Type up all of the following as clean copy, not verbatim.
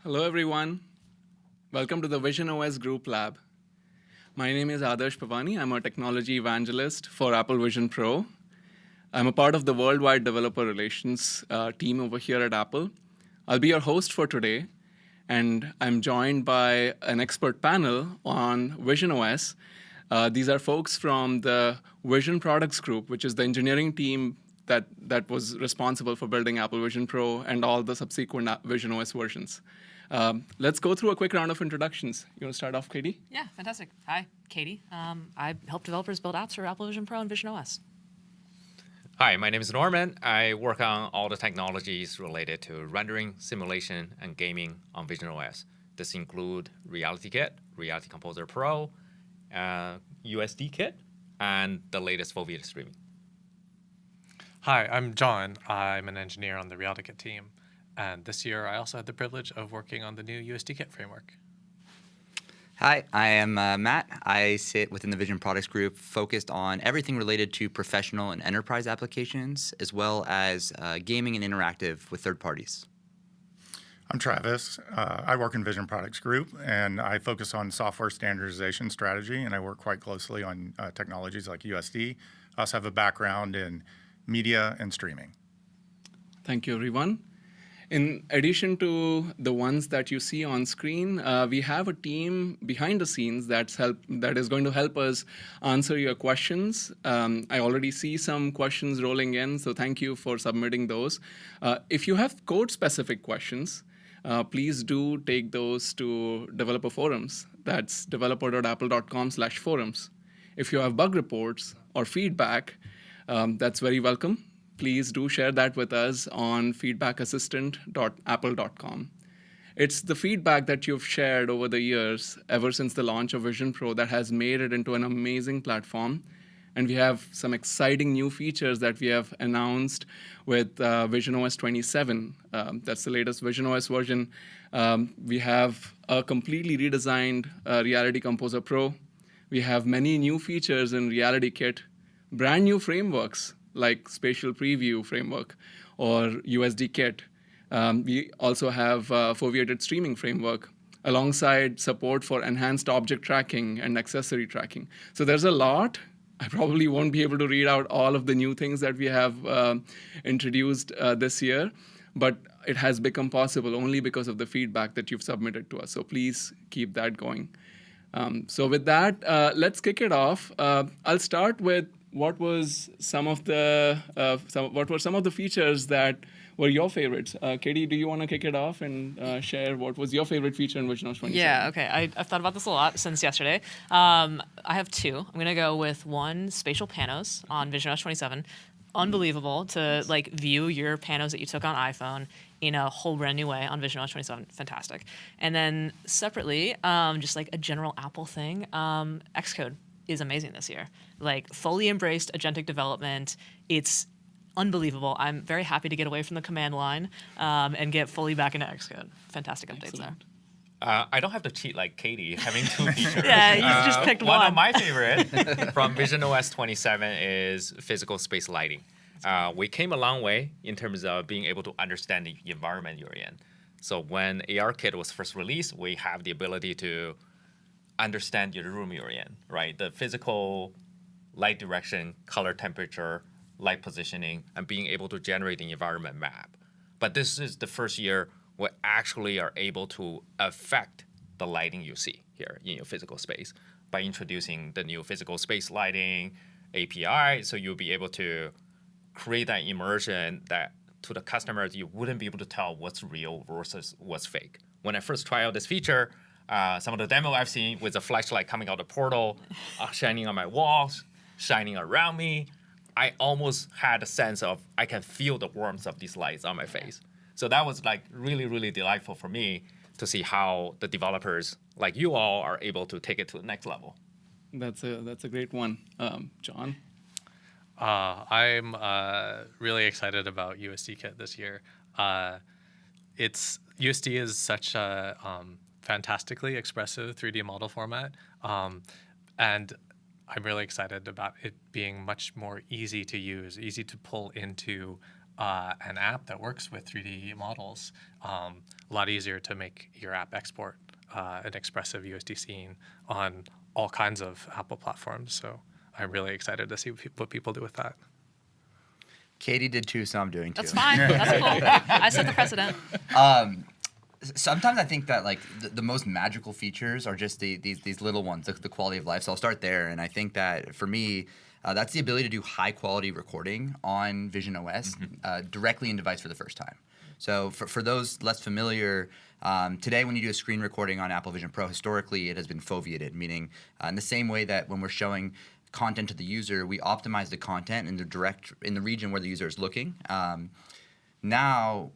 Hello, everyone. Welcome to the visionOS Group Lab. My name is Adarsh Pavani. I'm a technology evangelist for Apple Vision Pro. I'm a part of the worldwide developer relations team over here at Apple. I'll be your host for today, and I'm joined by an expert panel on visionOS. These are folks from the Vision Products Group, which is the engineering team that was responsible for building Apple Vision Pro and all the subsequent visionOS versions. Let's go through a quick round of introductions. You want to start off, Katie? Yeah, fantastic. Hi, Katie. I help developers build apps for Apple Vision Pro and visionOS. Hi, my name is Norman. I work on all the technologies related to rendering, simulation, and gaming on visionOS. This include Reality Kit, Reality Composer Pro, USD Kit, and the latest full video streaming. Hi, I'm John. I'm an engineer on the Reality Kit team. And this year, I also had the privilege of working on the new USD Kit framework. Hi, I am Matt. I sit within the Vision Products Group, focused on everything related to professional and enterprise applications, as well as gaming and interactive with third parties. I'm Travis. I work in Vision Products Group, and I focus on software standardization strategy, and I work quite closely on technologies like USD. I also have a background in media and streaming. Thank you, everyone. In addition to the ones that you see on screen, we have a team behind the scenes that is going to help us answer your questions. I already see some questions rolling in, so thank you for submitting those. If you have code-specific questions, please do take those to developer forums. That's developer.apple.com/forums. If you have bug reports or feedback, that's very welcome. Please do share that with us on feedbackassistant.apple.com. It's the feedback that you've shared over the years, ever since the launch of Vision Pro, that has made it into an amazing platform. And we have some exciting new features that we have announced with visionOS 27. That's the latest visionOS version. We have a completely redesigned Reality Composer Pro. We have many new features in Reality Kit, brand new frameworks like Spatial Preview framework or USD Kit. We also have foveated streaming framework alongside support for enhanced object tracking and accessory tracking. So there's a lot. I probably won't be able to read out all of the new things that we have introduced this year, but it has become possible only because of the feedback that you've submitted to us. So please keep that going. So with that, let's kick it off. I'll start with what were some of the features that were your favorites? Katie, do you want to kick it off and share what was your favorite feature in visionOS 27? Yeah, okay. I've thought about this a lot since yesterday. I have two. I'm going to go with one, spatial panos on visionOS 27. Unbelievable to view your panos that you took on iPhone in a whole brand new way on visionOS 27. Fantastic. And then separately, just like a general Apple thing, Xcode is amazing this year. Fully embraced agentic development. It's unbelievable. I'm very happy to get away from the command line and get fully back into Xcode. Fantastic updates there. I don't have to cheat like Katie, having two features. Yeah, you just picked one. One of my favorite from visionOS 27 is physical space lighting. We came a long way in terms of being able to understand the environment you're in. So when ARKit was first released, we have the ability to understand your room you're in, right? The physical light direction, color temperature, light positioning, and being able to generate the environment map. But this is the first year we actually are able to affect the lighting you see here in your physical space by introducing the new physical space lighting API. So you'll be able to create that immersion that to the customers, you wouldn't be able to tell what's real versus what's fake. When I first tried out this feature, some of the demo I've seen with the flashlight coming out the portal, shining on my walls, shining around me, I almost had a sense of I can feel the warmth of these lights on my face. So that was really, really delightful for me to see how the developers like you all are able to take it to the next level. That's a great one. John? I'm really excited about USD Kit this year. USD is such a fantastically expressive 3D model format, and I'm really excited about it being much more easy to use, easy to pull into an app that works with 3D models. a lot easier to make your app export an expressive USD scene on all kinds of Apple platforms. So I'm really excited to see what people do with that. Katie did too, so I'm doing too. That's fine. That's cool. I set the precedent. Sometimes I think that like the most magical features are just these little ones, the quality of life. So I'll start there, and I think that for me, that's the ability to do high quality recording on visionOS directly in device for the first time. So for those less familiar, today when you do a screen recording on Apple Vision Pro, historically it has been foveated, meaning in the same way that when we're showing content to the user, we optimize the content in the region where the user is looking. Now,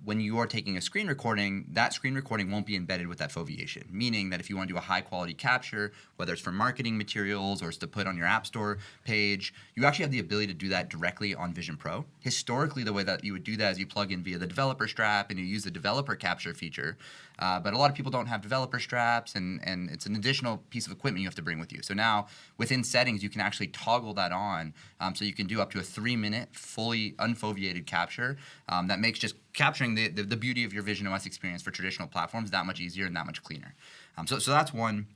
when you are taking a screen recording, that screen recording won't be embedded with that foveation, meaning that if you want to do a high-quality capture, whether it's for marketing materials or it's to put on your App Store page, you actually have the ability to do that directly on Vision Pro. Historically, the way that you would do that is you plug in via the developer strap and you use the developer capture feature. But a lot of people don't have developer straps, and it's an additional piece of equipment you have to bring with you. So now, within settings, you can actually toggle that on, so you can do up to a 3-minute, fully unfoveated capture that makes just capturing the beauty of your visionOS experience for traditional platforms that much easier and that much cleaner. So that's one.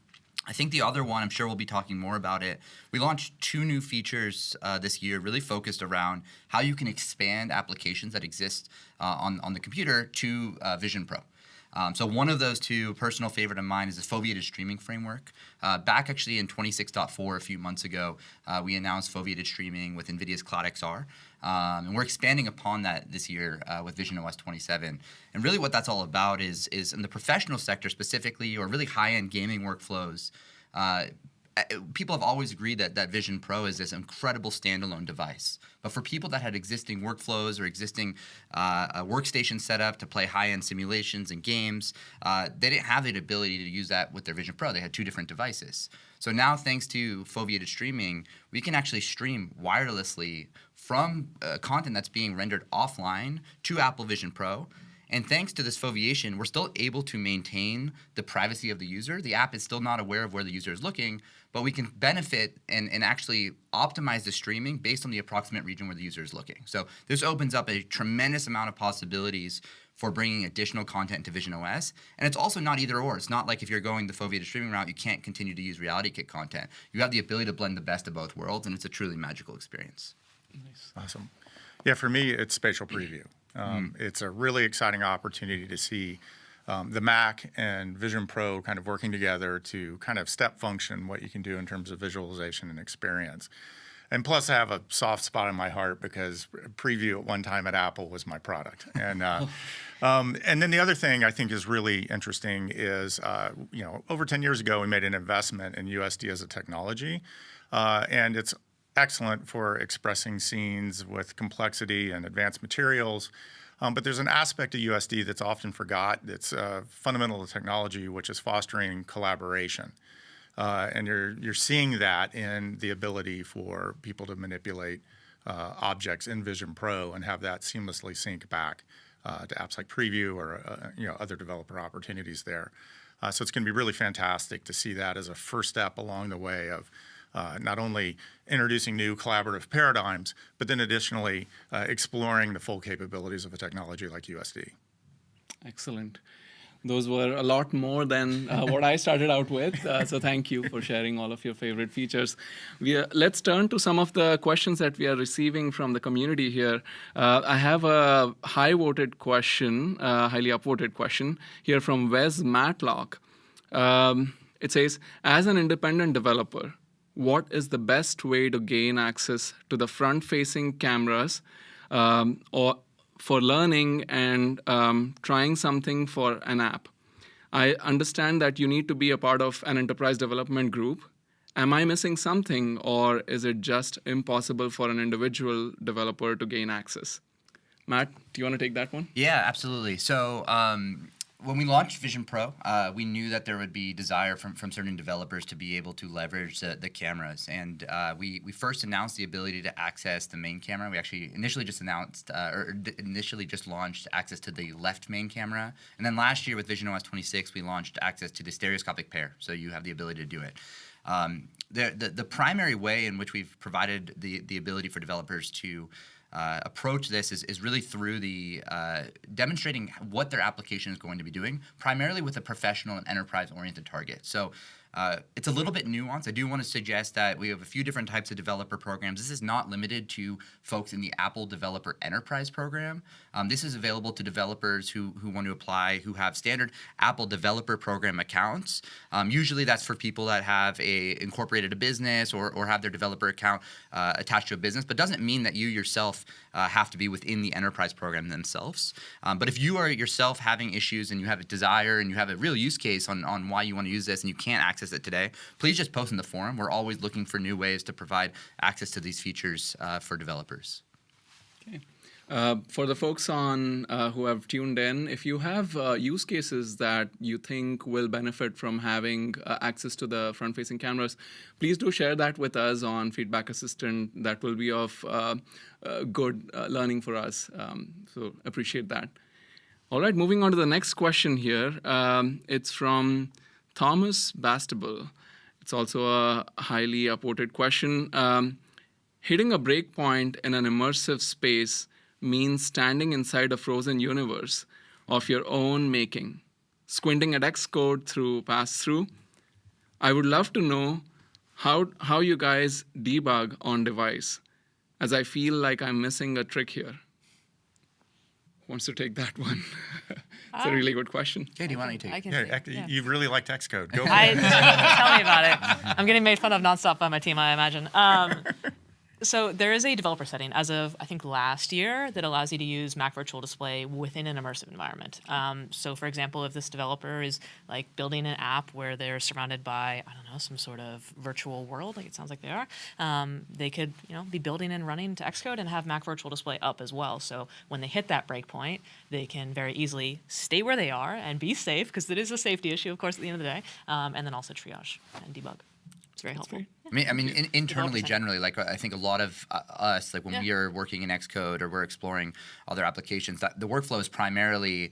I think the other one, I'm sure we'll be talking more about it. We launched 2 new features this year, really focused around how you can expand applications that exist on the computer to Vision Pro. So one of those 2, personal favorite of mine, is the foveated streaming framework. Back actually in 26.4, a few months ago, we announced foveated streaming with NVIDIA's Cloud XR. And we're expanding upon that this year with visionOS 27. And really what that's all about is in the professional sector specifically, or really high-end gaming workflows, people have always agreed that Vision Pro is this incredible standalone device. But for people that had existing workflows or existing workstation set up to play high-end simulations and games, they didn't have the ability to use that with their Vision Pro. They had 2 different devices. So now, thanks to foveated streaming, we can actually stream wirelessly from content that's being rendered offline to Apple Vision Pro. And thanks to this foveation, we're still able to maintain the privacy of the user. The app is still not aware of where the user is looking, but we can benefit and actually optimize the streaming based on the approximate region where the user is looking. So this opens up a tremendous amount of possibilities for bringing additional content to visionOS. And it's also not either or. It's not like if you're going the foveated streaming route, you can't continue to use Reality Kit content. You have the ability to blend the best of both worlds, and it's a truly magical experience. Nice. Awesome. Yeah, for me, it's spatial preview. It's a really exciting opportunity to see the Mac and Vision Pro kind of working together to kind of step function what you can do in terms of visualization and experience. And plus, I have a soft spot in my heart because preview at one time at Apple was my product. And then the other thing I think is really interesting is, over 10 years ago, we made an investment in USD as a technology, and it's excellent for expressing scenes with complexity and advanced materials. But there's an aspect of USD that's often forgot that's fundamental to technology, which is fostering collaboration. And you're seeing that in the ability for people to manipulate objects in Vision Pro and have that seamlessly sync back to apps like Preview or other developer opportunities there. So it's going to be really fantastic to see that as a first step along the way of not only introducing new collaborative paradigms, but then additionally exploring the full capabilities of a technology like USD. Excellent. Those were a lot more than what I started out with. So thank you for sharing all of your favorite features. Let's turn to some of the questions that we are receiving from the community here. I have a high-voted question, highly upvoted question here from Wes Matlock. It says, as an independent developer, what is the best way to gain access to the front-facing cameras or for learning and trying something for an app? I understand that you need to be a part of an enterprise development group. Am I missing something, or is it just impossible for an individual developer to gain access? Matt, do you want to take that one? Yeah, absolutely. So when we launched Vision Pro, we knew that there would be desire from certain developers to be able to leverage the cameras. And we first announced the ability to access the main camera. We actually initially just launched access to the left main camera. And then last year with visionOS 26, we launched access to the stereoscopic pair. So you have the ability to do it. The primary way in which we've provided the ability for developers to approach this is really through the demonstrating what their application is going to be doing, primarily with a professional and enterprise-oriented target. So it's a little bit nuanced. I do want to suggest that we have a few different types of developer programs. This is not limited to folks in the Apple Developer Enterprise Program. This is available to developers who want to apply, who have standard Apple Developer Program accounts. Usually that's for people that have incorporated a business or have their developer account attached to a business, but doesn't mean that you yourself have to be within the enterprise program themselves. But if you are yourself having issues and you have a desire and you have a real use case on why you want to use this and you can't access it today, please just post in the forum. We're always looking for new ways to provide access to these features for developers. Okay. For the folks on who have tuned in, if you have use cases that you think will benefit from having access to the front-facing cameras, please do share that with us on Feedback Assistant. That will be of good learning for us. So appreciate that. All right, moving on to the next question here. It's from Thomas Bastable. It's also a highly upvoted question. Hitting a breakpoint in an immersive space means standing inside a frozen universe of your own making, squinting at Xcode through pass-through. I would love to know how you guys debug on device, as I feel like I'm missing a trick here. Who wants to take that one? It's a really good question. Katie, why don't you take I it? can Yeah, take it. you really liked Xcode. Go for I, it. tell me about it. I'm getting made fun of nonstop by my team, I imagine. So there is a developer setting as of, I think, last year that allows you to use Mac Virtual Display within an immersive environment. So for example, if this developer is like building an app where they're surrounded by, I don't know, some sort of virtual world, like it sounds like they are, they could be building and running to Xcode and have Mac Virtual Display up as well. So when they hit that breakpoint, they can very easily stay where they are and be safe, because it is a safety issue, of course, at the end of the day, and then also triage and debug. It's very helpful. I mean, internally, Developer generally, like I think a lot of us, like when Yeah. we are working in Xcode or we're exploring other applications, that the workflow is primarily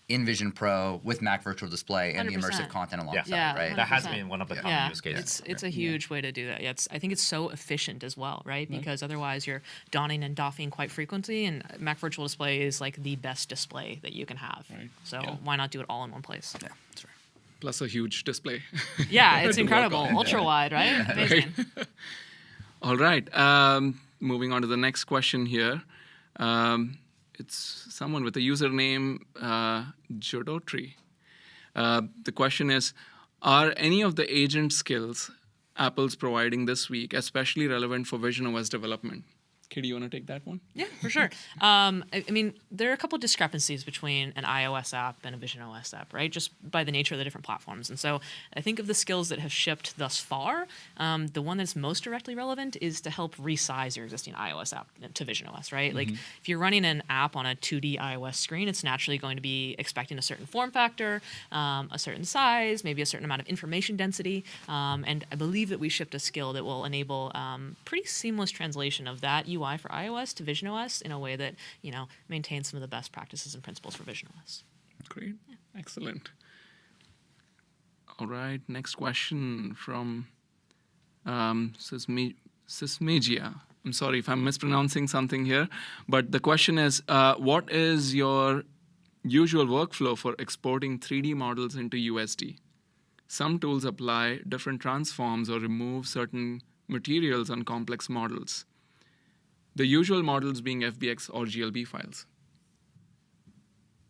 in Vision Pro with Mac Virtual Display and the 100%. immersive content alongside, Yeah, right? That has 100%. been one of the common Yeah, use cases. it's a huge way to do that. Yeah, I think it's so efficient as well, right? Because otherwise you're donning and doffing quite frequently, and Mac Virtual Display is like the best display that you can have. Right. So Yeah. why not do it all in one place? Yeah, that's right. Plus a huge display. Yeah, it's to work incredible. on. Ultra wide, right? Amazing. All right. Moving on to the next question here. It's someone with a username Jodotri. The question is, are any of the agent skills Apple's providing this week especially relevant for visionOS development? Katie, you want to take that one? Yeah, for sure. I mean, there are a couple discrepancies between an iOS app and a visionOS app, right? Just by the nature of the different platforms. And so I think of the skills that have shipped thus far, the one that's most directly relevant is to help resize your existing iOS app to visionOS, right? Like if you're running an app on a 2D iOS screen, it's naturally going to be expecting a certain form factor, a certain size, maybe a certain amount of information density. And I believe that we shipped a skill that will enable pretty seamless translation of that UI for iOS to visionOS in a way that maintains some of the best practices and principles for visionOS. Great. Excellent. All right. Next question from Sismegia. I'm sorry if I'm mispronouncing something here, but the question is, what is your usual workflow for exporting 3D models into USD? Some tools apply different transforms or remove certain materials on complex models. The usual models being FBX or GLB files.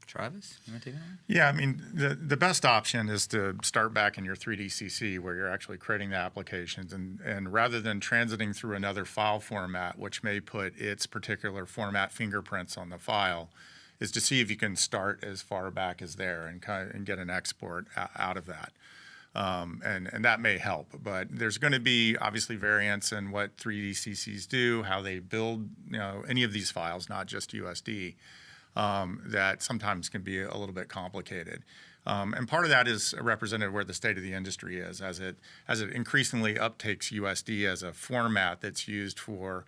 Travis, you want to take that one? Yeah, I mean, the best option is to start back in your 3D CC where you're actually creating the applications. And rather than transiting through another file format, which may put its particular format fingerprints on the file, is to see if you can start as far back as there and get an export out of that. And that may help, but there's going to be obviously variance in what 3D CCs do, how they build, any of these files, not just USD, that sometimes can be a little bit complicated. And part of that is represented where the state of the industry is, as it increasingly uptakes USD as a format that's used for,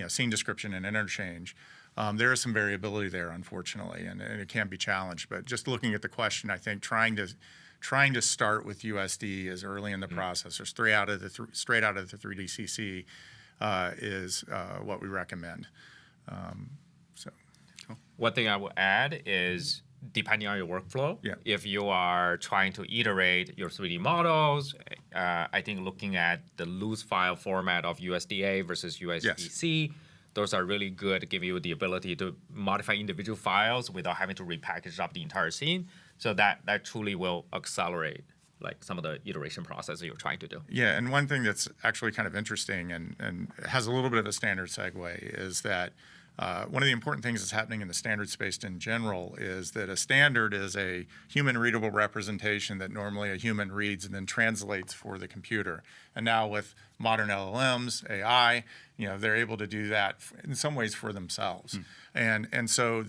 scene description and interchange. There is some variability there, unfortunately, and it can be challenged. But just looking at the question, I think trying to start with USD as early in the process, or straight out of the 3D CC, is what we recommend. So One thing I will add is depending on your workflow, Yeah. if you are trying to iterate your 3D models, I think looking at the loose file format of USDA versus USDC, those are really good to give you the ability to modify individual files without having to repackage up the entire scene. So that truly will accelerate like some of the iteration process that you're trying to do. Yeah, and one thing that's actually kind of interesting and has a little bit of a standard segue is that one of the important things that's happening in the standard space in general is that a standard is a human readable representation that normally a human reads and then translates for the computer. And now with modern LLMs, AI, they're able to do that in some ways for themselves. And so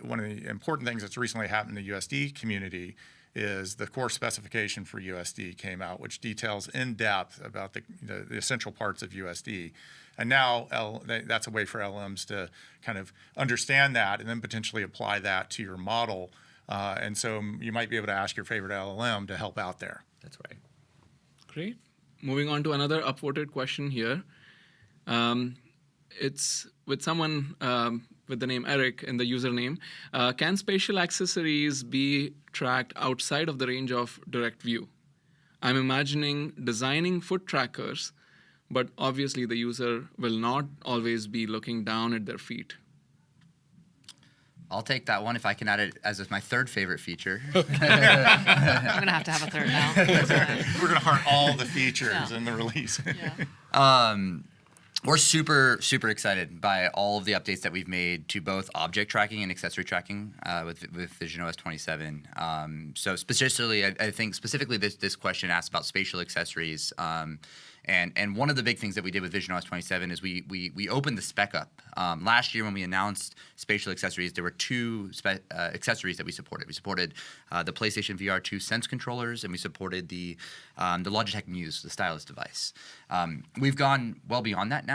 one of the important things that's recently happened in the USD community is the core specification for USD came out, which details in depth about the essential parts of USD. And now that's a way for LLMs to kind of understand that and then potentially apply that to your model. And so you might be able to ask your favorite LLM to help out there. That's right. Great. Moving on to another upvoted question here. It's with someone with the name Eric in the username. Can spatial accessories be tracked outside of the range of direct view? I'm imagining designing foot trackers, but obviously the user will not always be looking down at their feet. I'll take that one if I can add it as my third favorite feature. I'm gonna have to have a third now. We're going to heart all the features Yeah. in the release. Yeah. We're super, super excited by all of the updates that we've made to both object tracking and accessory tracking with visionOS 27. So specifically, I think specifically this question asked about spatial accessories. And one of the big things that we did with visionOS 27 is we opened the spec up. Last year when we announced spatial accessories, there were two accessories that we supported. We supported the PlayStation VR 2 Sense controllers, and we supported the Logitech Muse, the stylus device. We've gone well beyond that now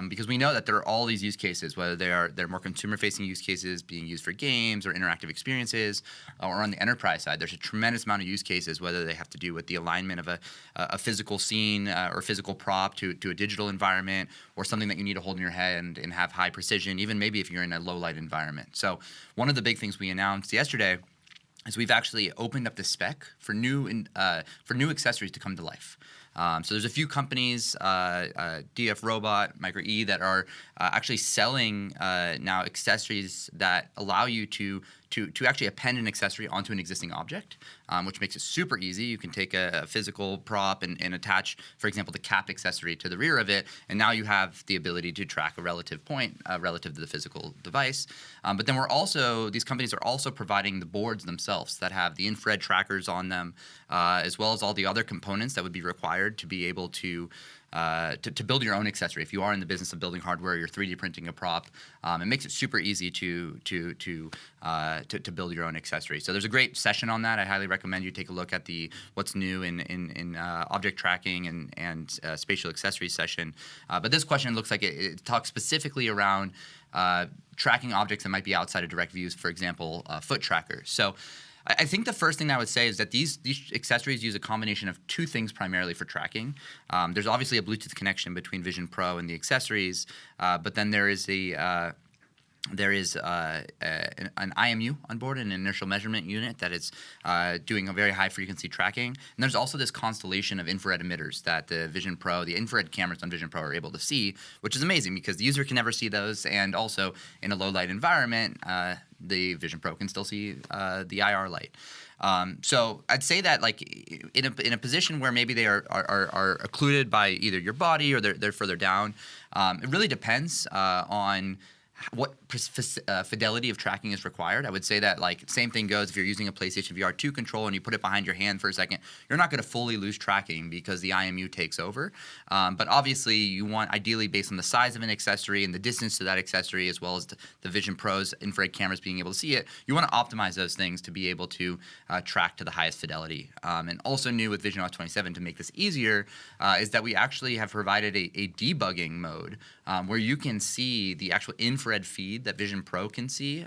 because we know that there are all these use cases, whether they're more consumer-facing use cases being used for games or interactive experiences, or on the enterprise side, there's a tremendous amount of use cases, whether they have to do with the alignment of a physical scene or physical prop to a digital environment, or something that you need to hold in your hand and have high precision, even maybe if you're in a low light environment. So one of the big things we announced yesterday is we've actually opened up the spec for new accessories to come to life. So there's a few companies, DF Robot, Micro E, that are actually selling now accessories that allow you to actually append an accessory onto an existing object, which makes it super easy. You can take a physical prop and attach, for example, the cap accessory to the rear of it, and now you have the ability to track a relative point relative to the physical device. But then these companies are also providing the boards themselves that have the infrared trackers on them, as well as all the other components that would be required to be able to build your own accessory. If you are in the business of building hardware, you're 3D printing a prop, it makes it super easy to build your own accessory. So there's a great session on that. I highly recommend you take a look at the what's new in object tracking and spatial accessories session. But this question looks like it talks specifically around tracking objects that might be outside of direct views, for example, foot trackers. So I think the first thing I would say is that these accessories use a combination of two things primarily for tracking. There's obviously a Bluetooth connection between Vision Pro and the accessories, but then there is an IMU on board, an inertial measurement unit that is doing a very high frequency tracking. And there's also this constellation of infrared emitters that the infrared cameras on Vision Pro are able to see, which is amazing because the user can never see those, and also in a low light environment, the Vision Pro can still see the IR light. So I'd say that like in a position where maybe they are occluded by either your body or they're further down, it really depends on what fidelity of tracking is required. I would say that like same thing goes if you're using a PlayStation VR 2 controller and you put it behind your hand for a second, you're not going to fully lose tracking because the IMU takes over. But obviously you want, ideally based on the size of an accessory and the distance to that accessory, as well as the Vision Pro's infrared cameras being able to see it, you want to optimize those things to be able to track to the highest fidelity. And also new with visionOS 27 to make this easier is that we actually have provided a debugging mode where you can see the actual infrared infrared feed that Vision Pro can see,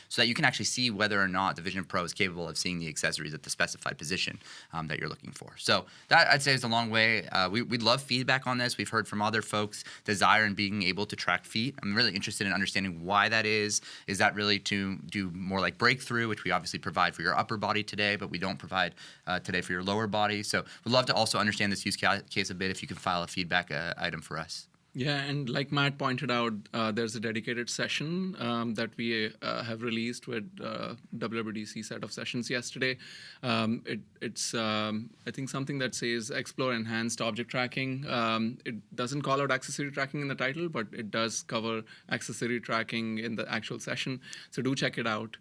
so that you can actually see whether or not the Vision Pro is capable of seeing the accessories at the specified position that you're looking for. So that, I'd say, is a long way. We'd love feedback on this. We've heard from other folks desire in being able to track feet. I'm really interested in understanding why that is. Is that really to do more like breakthrough, which we obviously provide for your upper body today, but we don't provide today for your lower body. So we'd love to also understand this use case a bit. If you can file a feedback item for us. Yeah, and like Matt pointed out, there's a dedicated session that we have released with WWDC set of sessions yesterday. It's I think something that says explore enhanced object tracking. It doesn't call out accessory tracking in the title, but it does cover accessory tracking in the actual session. So do check it out.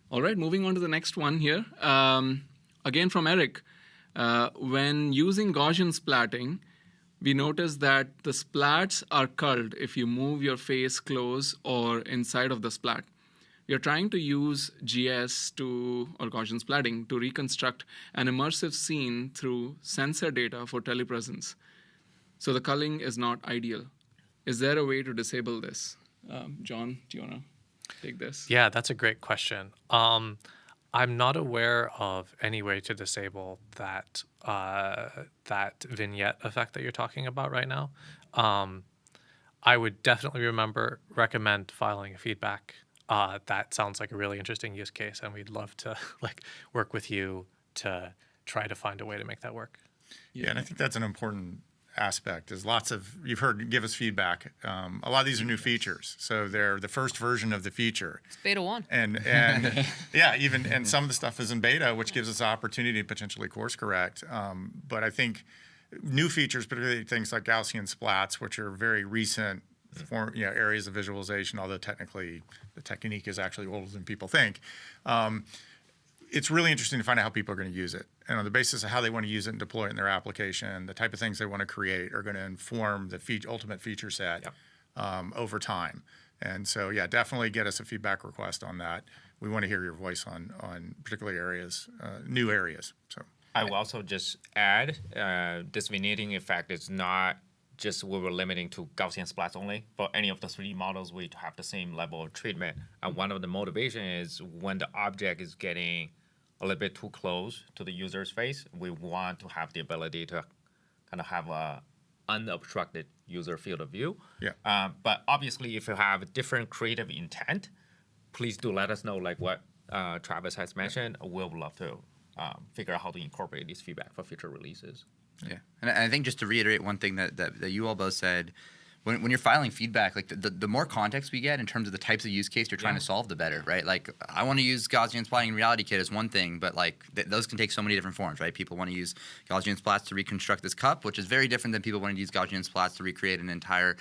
All right, moving on to the next one here. Again from Eric. When using Gaussian splatting, we notice that the splats are culled if you move your face close or inside of the splat. We are trying to use GS or Gaussian splatting to reconstruct an immersive scene through sensor data for telepresence. So the culling is not ideal. Is there a way to disable this? John, do you want to take this? Yeah, that's a great question. I'm not aware of any way to disable that that vignette effect that you're talking about right now. I would definitely recommend filing a feedback. That sounds like a really interesting use case, and we'd love to work with you to try to find a way to make that work. Yeah, and I think that's an important aspect. Is you've heard give us feedback. A lot of these are new features, so they're the first version of the feature. It's beta 1. And yeah, and some of the stuff is in beta, which gives us the opportunity to potentially course correct. But I think new features, particularly things like Gaussian splats, which are very recent areas of visualization, although technically the technique is actually older than people think. It's really interesting to find out how people are going to use it. And on the basis of how they want to use it and deploy it in their application, the type of things they want to create are going to inform the ultimate feature set over time. And so, yeah, definitely get us a feedback request on that. We want to hear your voice on particular areas, new areas. So I will also just add, this vignetting effect is not just we were limiting to Gaussian splats only. For any of the 3D models, we have the same level of treatment. And one of the motivation is when the object is getting a little bit too close to the user's face, we want to have the ability to kind of have a unobstructed user field of view. Yeah. But obviously, if you have a different creative intent, please do let us know, like what Travis has mentioned. We'll love to figure out how to incorporate this feedback for future releases. Yeah, and I think just to reiterate one thing that you all both said, when you're filing feedback, like the more context we get in terms of the types of use case you're trying to solve, the better, right? Like I want to use Gaussian splatting in Reality Kit as one thing, but like those can take so many different forms, right? People want to use Gaussian splats to reconstruct this cup, which is very different than people wanting to use Gaussian splats to recreate an entire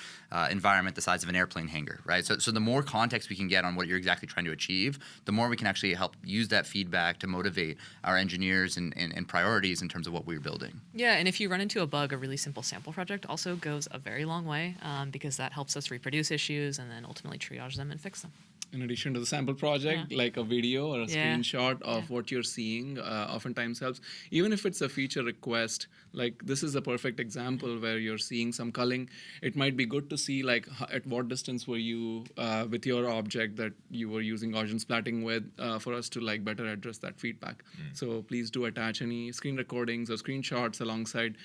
environment the size of an airplane hangar, right? So the more context we can get on what you're exactly trying to achieve, the more we can actually help use that feedback to motivate our engineers and priorities in terms of what we're building. Yeah, and if you run into a bug, a really simple sample project also goes a very long way because that helps us reproduce issues and then ultimately triage them and fix them. In addition to the sample project, like a video or a screenshot of what you're seeing oftentimes helps. Even if it's a feature request, like this is a perfect example where you're seeing some culling. It might be good to see like at what distance were you with your object that you were using Gaussian splatting with for us to like better address that feedback. So please do attach any screen recordings or screenshots alongside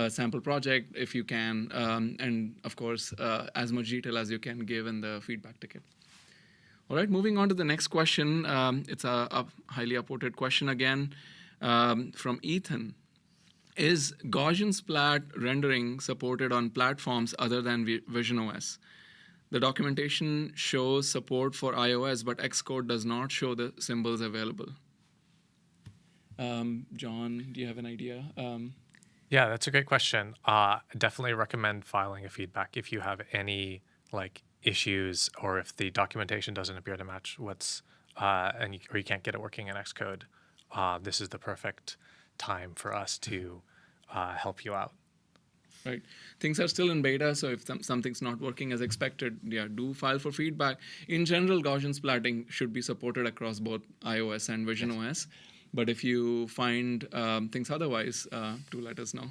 sample project if you can. And of course, as much detail as you can give in the feedback ticket. All right, moving on to the next question. It's a highly upvoted question again from Ethan. Is Gaussian splat rendering supported on platforms other than visionOS? The documentation shows support for iOS, but Xcode does not show the symbols available. John, do you have an idea? Yeah, that's a great question. Definitely recommend filing a feedback if you have any issues or if the documentation doesn't appear to match what's or you can't get it working in Xcode. This is the perfect time for us to help you out. Right. Things are still in beta, so if something's not working as expected, do file for feedback. In general, Gaussian splatting should be supported across both iOS and visionOS. But if you find things otherwise, do let us know.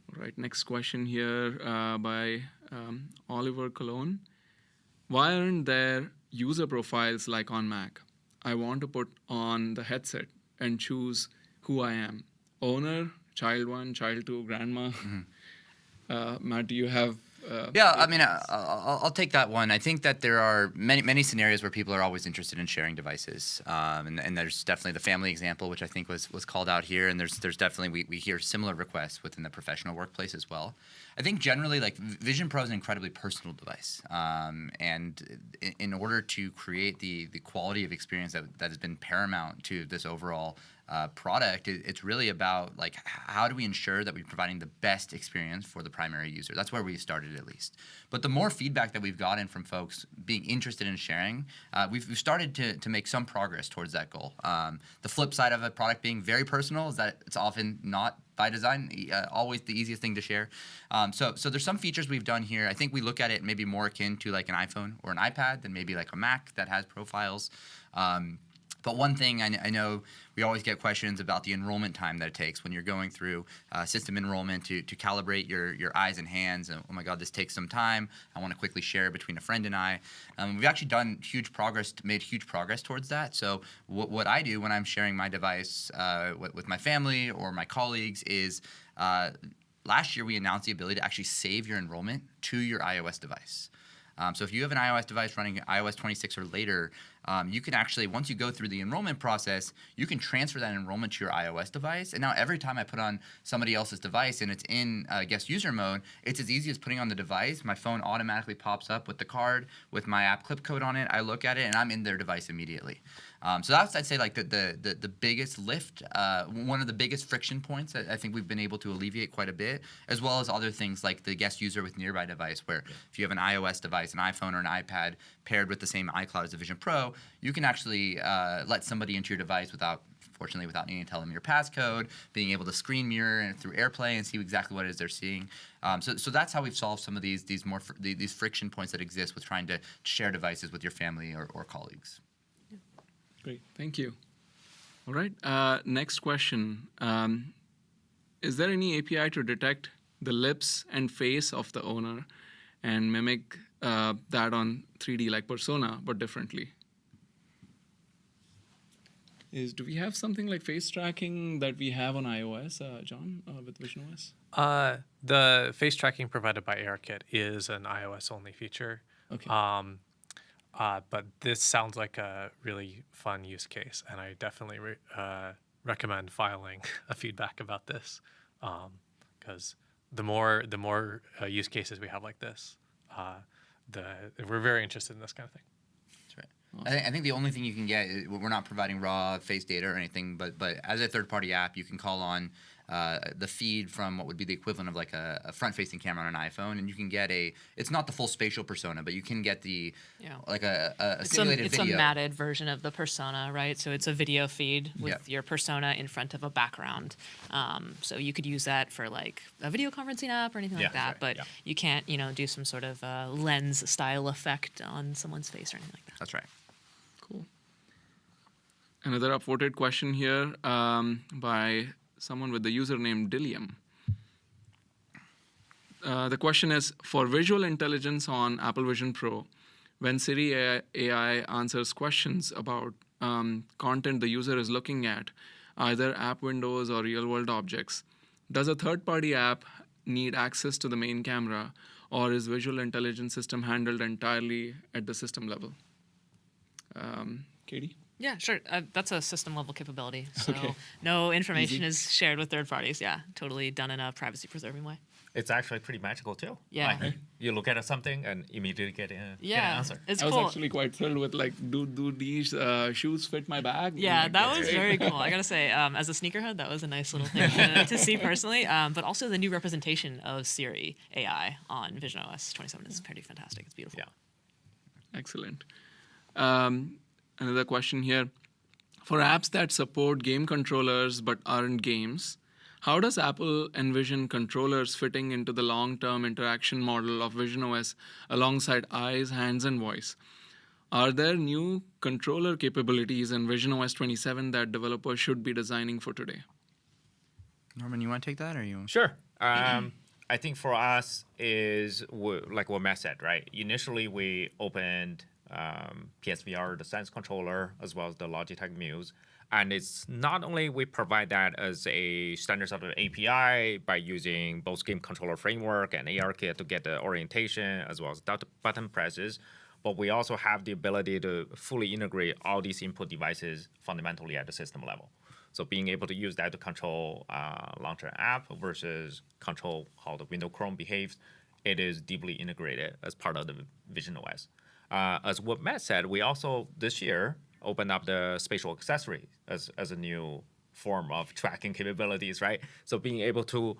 All right, next question here by Oliver Cologne. why aren't there user profiles like on Mac? I want to put on the headset and choose who I am. Owner, child 1, child 2, grandma. Matt, do you have... Yeah, I mean, I'll take that one. I think that there are many scenarios where people are always interested in sharing devices, and there's definitely the family example, which I think was called out here, and there's definitely we hear similar requests within the professional workplace as well. I think generally, like, Vision Pro is an incredibly personal device, and in order to create the quality of experience that has been paramount to this overall product, it's really about, like, how do we ensure that we're providing the best experience for the primary user. That's where we started, at least. But the more feedback that we've gotten from folks being interested in sharing, we've started to make some progress towards that goal. The flip side of a product being very personal is that it's often not by design always the easiest thing to share. So there's some features we've done here. I think we look at it maybe more akin to like an iPhone or an iPad than maybe like a Mac that has profiles. But one thing I know we always get questions about the enrollment time that it takes when you're going through system enrollment to calibrate your eyes and hands. And, oh my God, this takes some time. I want to quickly share it between a friend and I. We've actually made huge progress towards that. So what I do when I'm sharing my device with my family or my colleagues is last year we announced the ability to actually save your enrollment to your iOS device. So if you have an iOS device running iOS 26 or later, you can actually, once you go through the enrollment process, you can transfer that enrollment to your iOS device. And now every time I put on somebody else's device and it's in guest user mode, it's as easy as putting on the device. My phone automatically pops up with the card with my app clip code on it. I look at it and I'm in their device immediately. So that's, I'd say, like the biggest lift, one of the biggest friction points that I think we've been able to alleviate quite a bit, as well as other things like the guest user with nearby device, where if you have an iOS device, an iPhone or an iPad paired with the same iCloud as the Vision Pro, you can actually let somebody into your device without needing to tell them your passcode, being able to screen mirror through AirPlay and see exactly what it is they're seeing. So that's how we've solved some of these friction points that exist with trying to share devices with your family or colleagues. Great, thank you. All right, next question. Is there any API to detect the lips and face of the owner and mimic that on 3D like Persona, but differently? Do we have something like face tracking that we have on iOS, John, with visionOS? The face tracking provided by ARKit is an iOS-only feature. Okay. But this sounds like a really fun use case, and I definitely recommend filing a feedback about this, because the more use cases we have like this, we're very interested in this kind of thing. That's right. Awesome. I think the only thing you can get, we're not providing raw face data or anything, but as a third-party app, you can call on the feed from what would be the equivalent of like a front-facing camera on an iPhone, and you can get it's not the full spatial persona, but you can get like a simulated video. It's a matted version of the persona, right? So it's a video feed with your persona in front of a background. So you could use that for like a video conferencing app or anything like that, but you can't, do some sort of lens style effect on someone's face or anything like that. That's right. Cool. Another upvoted question here by someone with the username Dillium. The question is, for visual intelligence on Apple Vision Pro, when Siri AI answers questions about content the user is looking at, either app windows or real-world objects, does a third-party app need access to the main camera, or is visual intelligence system handled entirely at the system level? Katie? Yeah, sure. That's a system-level capability. So Okay. no information is shared with third parties. Yeah, totally done in a privacy-preserving way. It's actually pretty magical too. Yeah. Like, you look at something and immediately get an Yeah, answer. it's I was cool. actually quite thrilled with like, do these shoes fit my bag? Yeah, Like, that that's was great. very cool. I gotta say, as a sneakerhead, that was a nice little thing to see personally. But also the new representation of Siri AI on visionOS 27 is pretty fantastic. It's beautiful. Yeah. Excellent. Another question here. For apps that support game controllers but aren't games, how does Apple envision controllers fitting into the long-term interaction model of visionOS alongside eyes, hands, and voice? Are there new controller capabilities in visionOS 27 that developers should be designing for today? Norman, you want to take that, or you? Sure. I I think for us is like what Matt said, right? Initially, we opened PSVR, the Sense controller, as well as the Logitech Muse. And it's not only we provide that as a standard sort of API by using both game controller framework and ARKit to get the orientation as well as button presses, but we also have the ability to fully integrate all these input devices fundamentally at the system level. So being able to use that to control launcher app versus control how the window Chrome behaves, it is deeply integrated as part of the visionOS. As what Matt said, we also this year opened up the spatial accessory as a new form of tracking capabilities, right? So being able to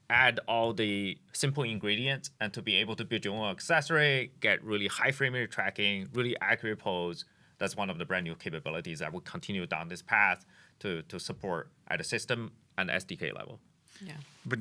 add all the simple ingredients and to be able to build your own accessory, get really high frame rate tracking, really accurate pose. That's one of the brand new capabilities that will continue down this path to support at a system and SDK level. Yeah. But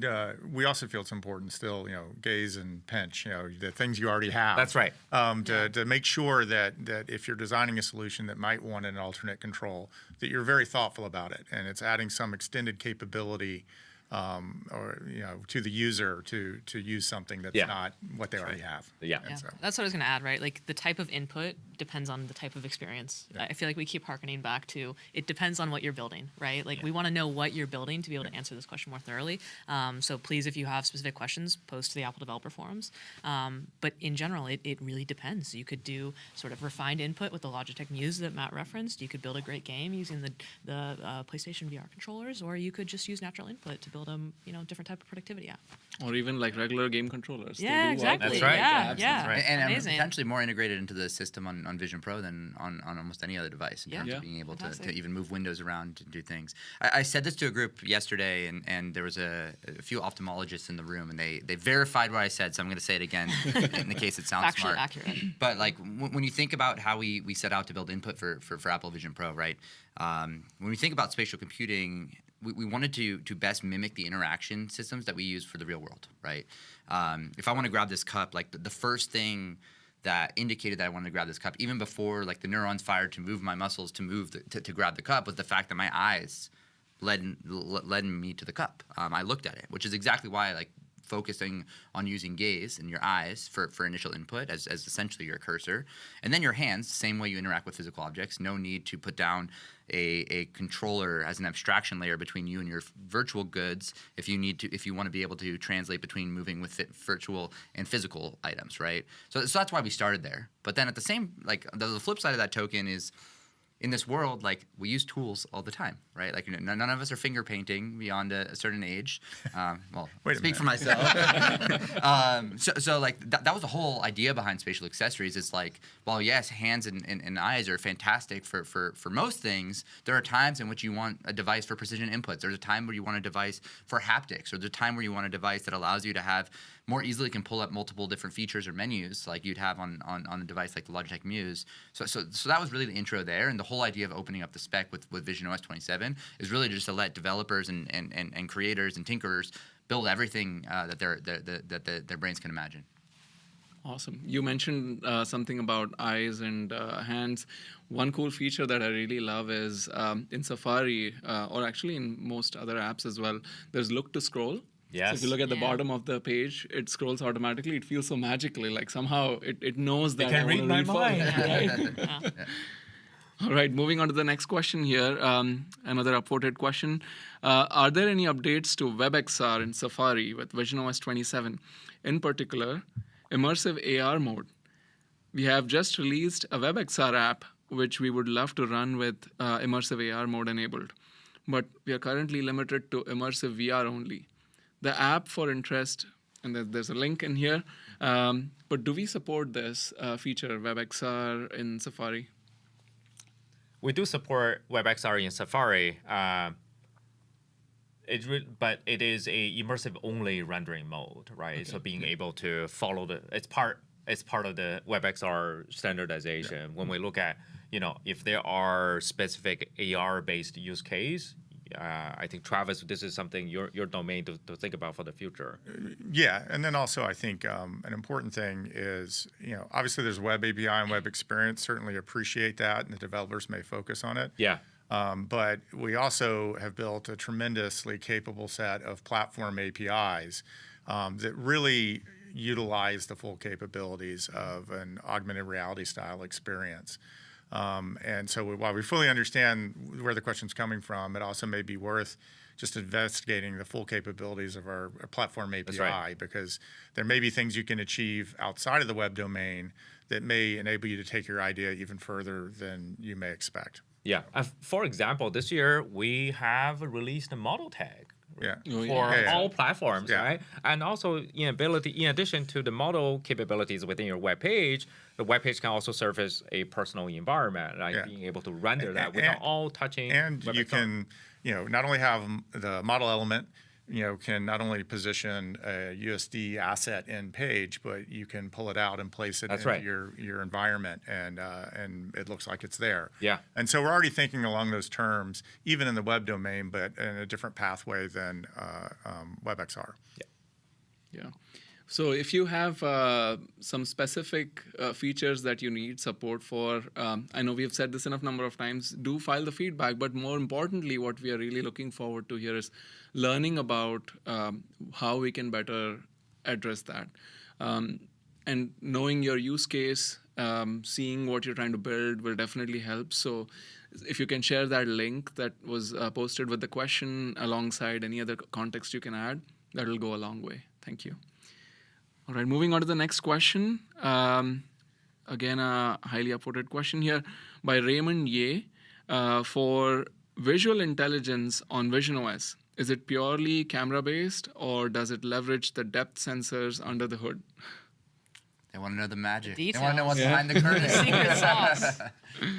we also feel it's important still, gaze and pinch, the things you already have. That's right. To make sure that if you're designing a solution that might want an alternate control, that you're very thoughtful about it, and it's adding some extended capability to the user to use something that's not what they already have. Yeah. Yeah, So, that's what I was going to add, right? Like the type of input depends on the type of experience. I feel like we keep harkening back to it depends on what you're building, right? Like we want to know what you're building to be able to answer this question more thoroughly. So please, if you have specific questions, post to the Apple developer forums. But in general, it really depends. You could do sort of refined input with the Logitech Muse that Matt referenced. You could build a great game using the PlayStation VR controllers, or you could just use natural input to build a different type of productivity app. Or even like regular game controllers. They Yeah, do work exactly. with That's right. Yeah, apps. yeah. right. And Amazing. potentially more integrated into the system on Vision Pro than on almost any other device in terms Yeah. of being able to Fantastic. even move windows around to do things. I said this to a group yesterday, and there was a few ophthalmologists in the room, and they verified what I said, so I'm going to say it again in the case it sounds Factually smart. accurate. But like when you think about how we set out to build input for Apple Vision Pro, right? When we think about spatial computing, we wanted to best mimic the interaction systems that we use for the real world, right? If I want to grab this cup, like the first thing that indicated that I wanted to grab this cup, even before like the neurons fired to move my muscles to move to grab the cup, was the fact that my eyes led me to the cup. I looked at it, which is exactly why I like focusing on using gaze in your eyes for initial input as essentially your cursor. And then your hands, same way you interact with physical objects. No need to put down a controller as an abstraction layer between you and your virtual goods if you want to be able to translate between moving with virtual and physical items, right? So that's why we started there. But then at the same, like the flip side of that token is, in this world, like we use tools all the time, right? Like none of us are finger painting beyond a certain age. Well, speak for myself. So like that was the whole idea behind spatial accessories. It's like, well, yes, hands and eyes are fantastic for most things. There are times in which you want a device for precision inputs. There's a time where you want a device for haptics, or there's a time where you want a device that allows you to have more easily can pull up multiple different features or menus like you'd have on a device like the Logitech Muse. So that was really the intro there, and the whole idea of opening up the spec with visionOS 27 is really just to let developers and creators and tinkerers build everything that their brains can imagine. Awesome. You mentioned something about eyes and hands. One cool feature that I really love is in Safari, or actually in most other apps as well, there's look to scroll. Yes. So if you look at the Yeah. bottom of the page, it scrolls automatically. It feels so magically, like somehow it knows that can I wanna read my further, mind. right? All right, moving on to the next question here. Another upvoted question. Are there any updates to WebXR in Safari with visionOS 27? In particular, immersive AR mode. We have just released a WebXR app, which we would love to run with immersive AR mode enabled. But we are currently limited to immersive VR only. The app for interest, and there's a link in here, but do we support this feature, WebXR in Safari? We do support WebXR in Safari, but it is a immersive only rendering mode, right? Okay. So being able to follow it's part of the WebXR standardization. Yeah. When we look at, if there are specific AR based use case, I think Travis, this is something your domain to think about for the future. Yeah, and then also I think an important thing is, obviously there's web API and web experience. Certainly appreciate that, and the developers may focus on it. Yeah. But we also have built a tremendously capable set of platform APIs that really utilize the full capabilities of an augmented reality style experience. And so while we fully understand where the question's coming from, it also may be worth just investigating the full capabilities of our platform API, right. because there may be things you can achieve outside of the web domain that may enable you to take your idea even further than you may expect. Yeah. For example, this year we have released a model tag Yeah. Oh, yeah. for Yeah. all platforms, Yeah. right? And also, in addition to the model capabilities within your web page, the web page can also serve as a personal environment, right? Yeah. Being able to render that without all touching. And web you itself. can, not only have the model element, can not only position a USD asset in page, but you can pull it out and place it That's in right. your environment, and it looks like it's there. Yeah. And so we're already thinking along those terms, even in the web domain, but in a different pathway than WebXR. Yeah. So if you have some specific features that you need support for, I know we have said this enough number of times, do file the feedback. But more importantly, what we are really looking forward to here is learning about how we can better address that. And knowing your use case, seeing what you're trying to build will definitely help. So if you can share that link that was posted with the question alongside any other context you can add, that will go a long way. Thank you. All right, moving on to the next question. Again, a highly upvoted question here by Raymond Ye. For visual intelligence on visionOS, is it purely camera-based, or does it leverage the depth sensors under the hood? They want to know the magic. The They want to know what's details. behind the curtain. Secret sauce.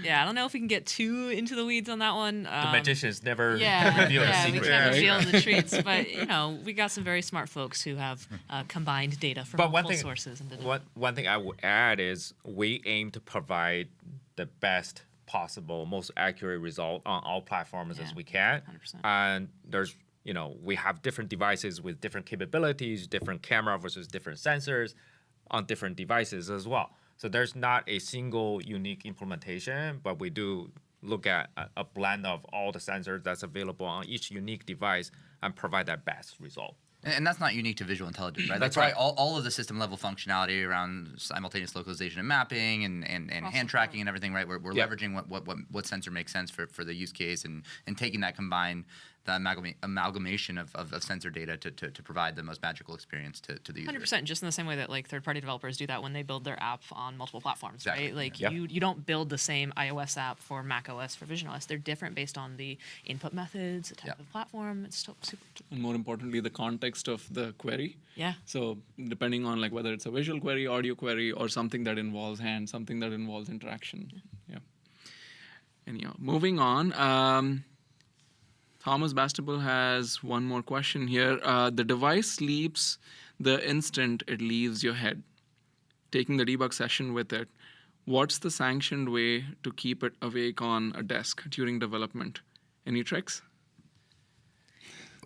Yeah, I don't know if we can get too into the weeds on that one. The magicians never Yeah, reveal a yeah, we secret. can't Yeah. reveal the treats, but we got some very smart folks who have combined data from But one multiple thing, sources. And did it. one thing I would add is we aim to provide the best possible, most accurate result on all platforms as Yeah, we can. 100%. And there's, we have different devices with different capabilities, different camera versus different sensors on different devices as well. So there's not a single unique implementation, but we do look at a blend of all the sensors that's available on each unique device and provide that best result. And that's not unique to visual intelligence, right? That's Like, right. All of the system level functionality around simultaneous localization and mapping and hand tracking and everything, right? We're Yeah. leveraging what sensor makes sense for the use case and taking that combined, the amalgamation of sensor data to provide the most magical experience to the user. 100%, just in the same way that like third-party developers do that when they build their app on multiple platforms, Exactly. right? Like Yeah. you don't build the same iOS app for macOS for visionOS. They're different based on the input methods, the type Yeah. of platform. It's so super. And more importantly, the context of the query. Yeah. So depending on like whether it's a visual query, audio query, or something that involves hand, something that involves interaction. Yeah. Anyhow, moving on. Thomas Bastable has one more question here. The device sleeps the instant it leaves your head. Taking the debug session with it, what's the sanctioned way to keep it awake on a desk during development? Any tricks?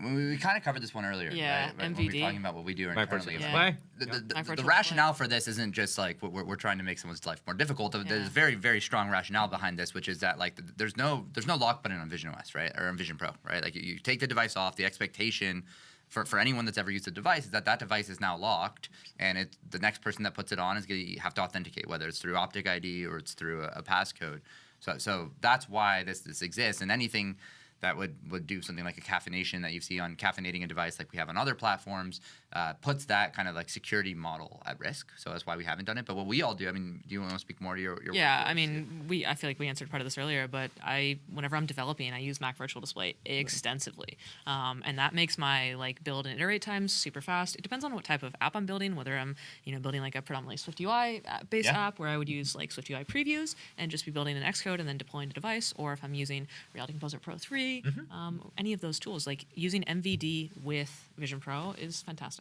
We kind of covered this one earlier. Yeah, right? When we were MVD. talking about what we do My internally. personal Yeah. display. The My virtual rationale for this isn't just like we're trying to make someone's life more difficult. There's very, very strong rationale behind this, which is that like there's no lock button on visionOS, right, or on Vision Pro, right? Like you take the device off. The expectation for anyone that's ever used a device is that device is now locked, and the next person that puts it on is going to have to authenticate, whether it's through Optic ID or it's through a passcode. So that's why this exists, and anything that would do something like a caffeination that you see on caffeinating a device like we have on other platforms puts that kind of like security model at risk. So that's why we haven't done it. But what we all do, I mean, do you want to speak more to your Yeah, workflows? I mean, I feel like we answered part of this earlier, but whenever I'm developing, I use Mac Virtual Display extensively, and that makes my like build and iterate times super fast. It depends on what type of app I'm building, whether I'm building like a predominantly SwiftUI based Yeah. app where I would use like SwiftUI previews and just be building an Xcode and then deploying to device, or if I'm using Reality Composer Pro 3, any of those tools, like using MVD with Vision Pro is fantastic.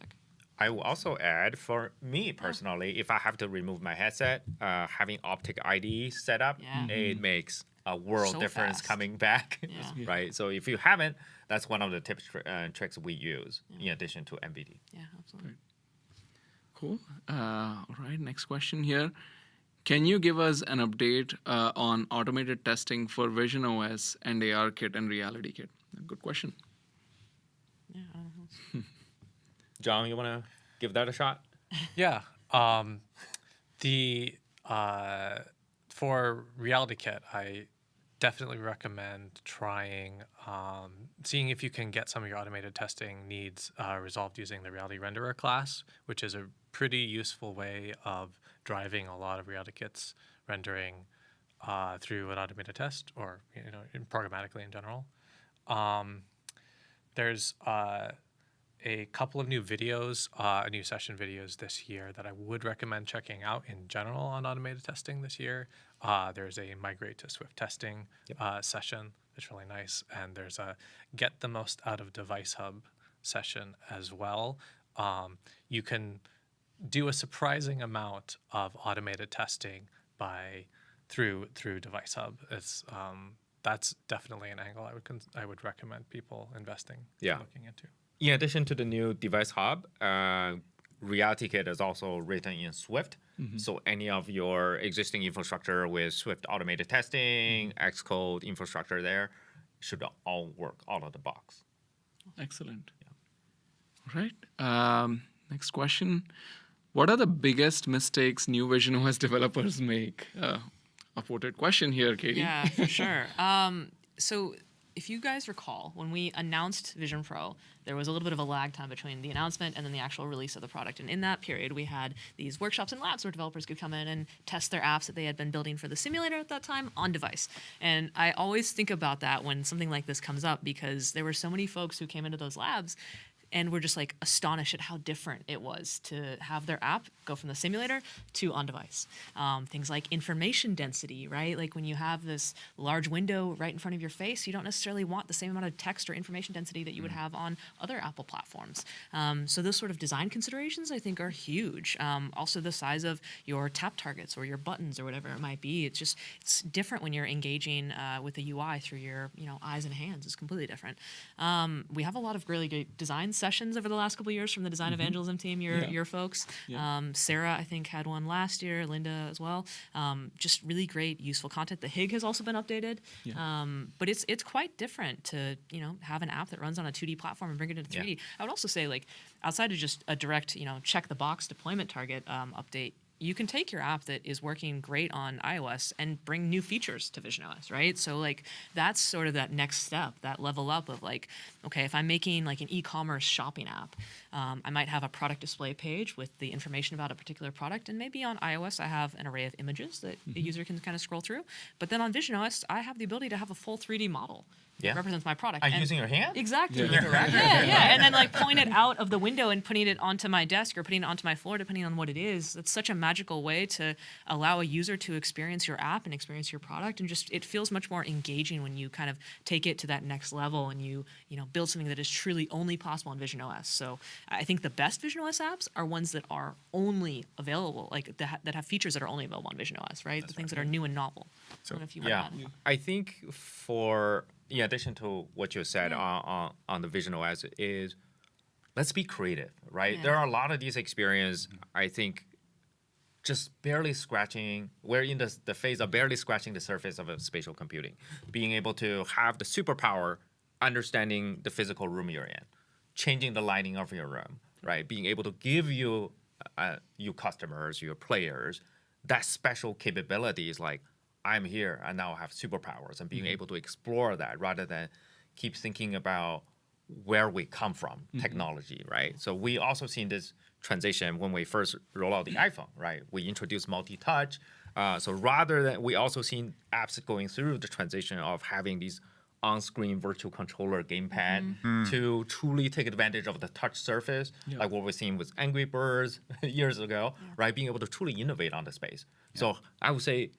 I will also add, for me personally, if I have to remove my headset, having Optic ID set up, Yeah. it makes a world So difference fast. coming back, Yeah. right? So if you haven't, that's one of the tips tricks we use in addition to MVD. Yeah, absolutely. Cool. All right, next question here. Can you give us an update on automated testing for visionOS and ARKit and RealityKit? Good question. Yeah, I don't know. John, you want to give that a shot? Yeah. The for Reality Kit, I definitely recommend trying seeing if you can get some of your automated testing needs resolved using the Reality Renderer class, which is a pretty useful way of driving a lot of Reality Kit's rendering through an automated test, or programmatically in general. There's a couple of new videos, new session videos this year that I would recommend checking out in general on automated testing this year. There's a migrate to Swift testing session that's really nice, and there's a get the most out of Device Hub session as well. You can do a surprising amount of automated testing through Device Hub. It's that's definitely an angle I would recommend people investing looking into. In addition to the new Device Hub, Reality Kit is also written in Swift. So any of your existing infrastructure with Swift automated testing, Xcode infrastructure there should all work out of the box. Excellent. All right. Next question. What are the biggest mistakes new visionOS developers make? A quoted question here, Katie. Yeah, for sure. So if you guys recall, when we announced Vision Pro, there was a little bit of a lag time between the announcement and then the actual release of the product. And in that period, we had these workshops and labs where developers could come in and test their apps that they had been building for the simulator at that time on device. And I always think about that when something like this comes up, because there were so many folks who came into those labs and were just like astonished at how different it was to have their app go from the simulator to on device. Things like information density, right? Like when you have this large window right in front of your face, you don't necessarily want the same amount of text or information density that you would have on other Apple platforms. So those sort of design considerations, I think, are huge. Also the size of your tap targets or your buttons or whatever it might be. It's different when you're engaging with the UI through your eyes and hands. It's completely different. We have a lot of really great design sessions over the last couple of years from the design evangelism team, your folks. Sarah, I think, had one last year, Linda as well. Just really great, useful content. The HIG has also been updated. But it's quite different to have an app that runs on a 2D platform and bring it into 3D. I would also say, like, outside of just a direct check the box deployment target update, you can take your app that is working great on iOS and bring new features to visionOS, right? So like that's sort of that next step, that level up of like, okay, if I'm making like an e-commerce shopping app, I might have a product display page with the information about a particular product, and maybe on iOS I have an array of images that the user can kind of scroll through. But then on visionOS, I have the ability to have a full 3D model that represents my product. Are you using your hand? Exactly. Yeah. And then like pulling it out of the window and putting it onto my desk or putting it onto my floor, depending on what it is. It's such a magical way to allow a user to experience your app and experience your product, and just it feels much more engaging when you kind of take it to that next level and you build something that is truly only possible in visionOS. So I think the best visionOS apps are ones that are only available, like that have features that are only available on visionOS, right? The things that are new and novel. So if you I think in addition to what you said on the visionOS is, let's be creative, right? There are a lot of these experiences, I think, just barely scratching. We're in the phase of barely scratching the surface of spatial computing. Being able to have the superpower, understanding the physical room you're in, changing the lighting of your room, right? Being able to give you customers, your players, that special capabilities like, I'm here, I now have superpowers, and being able to explore that rather than keep thinking about where we come from, technology, right? So we also seen this transition when we first roll out the iPhone, right? We introduced multi-touch. So rather than, we also seen apps going through the transition of having these on-screen virtual controller gamepad to truly take advantage of the touch surface, like what we're seeing with Angry Birds years ago, right? Being able to truly innovate on the space. So I would say,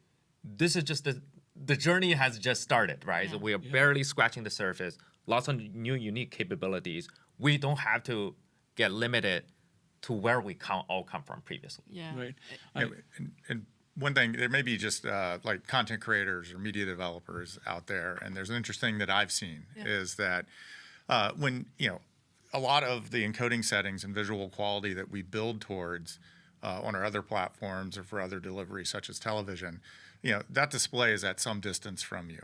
this is just the journey has just started, right? So we are barely scratching the surface. Lots of new unique capabilities. We don't have to get limited to where we all come from previously. Right. And one thing, there may be just like content creators or media developers out there, and there's an interesting that I've seen is that when a lot of the encoding settings and visual quality that we build towards on our other platforms or for other deliveries such as television, that display is at some distance from you.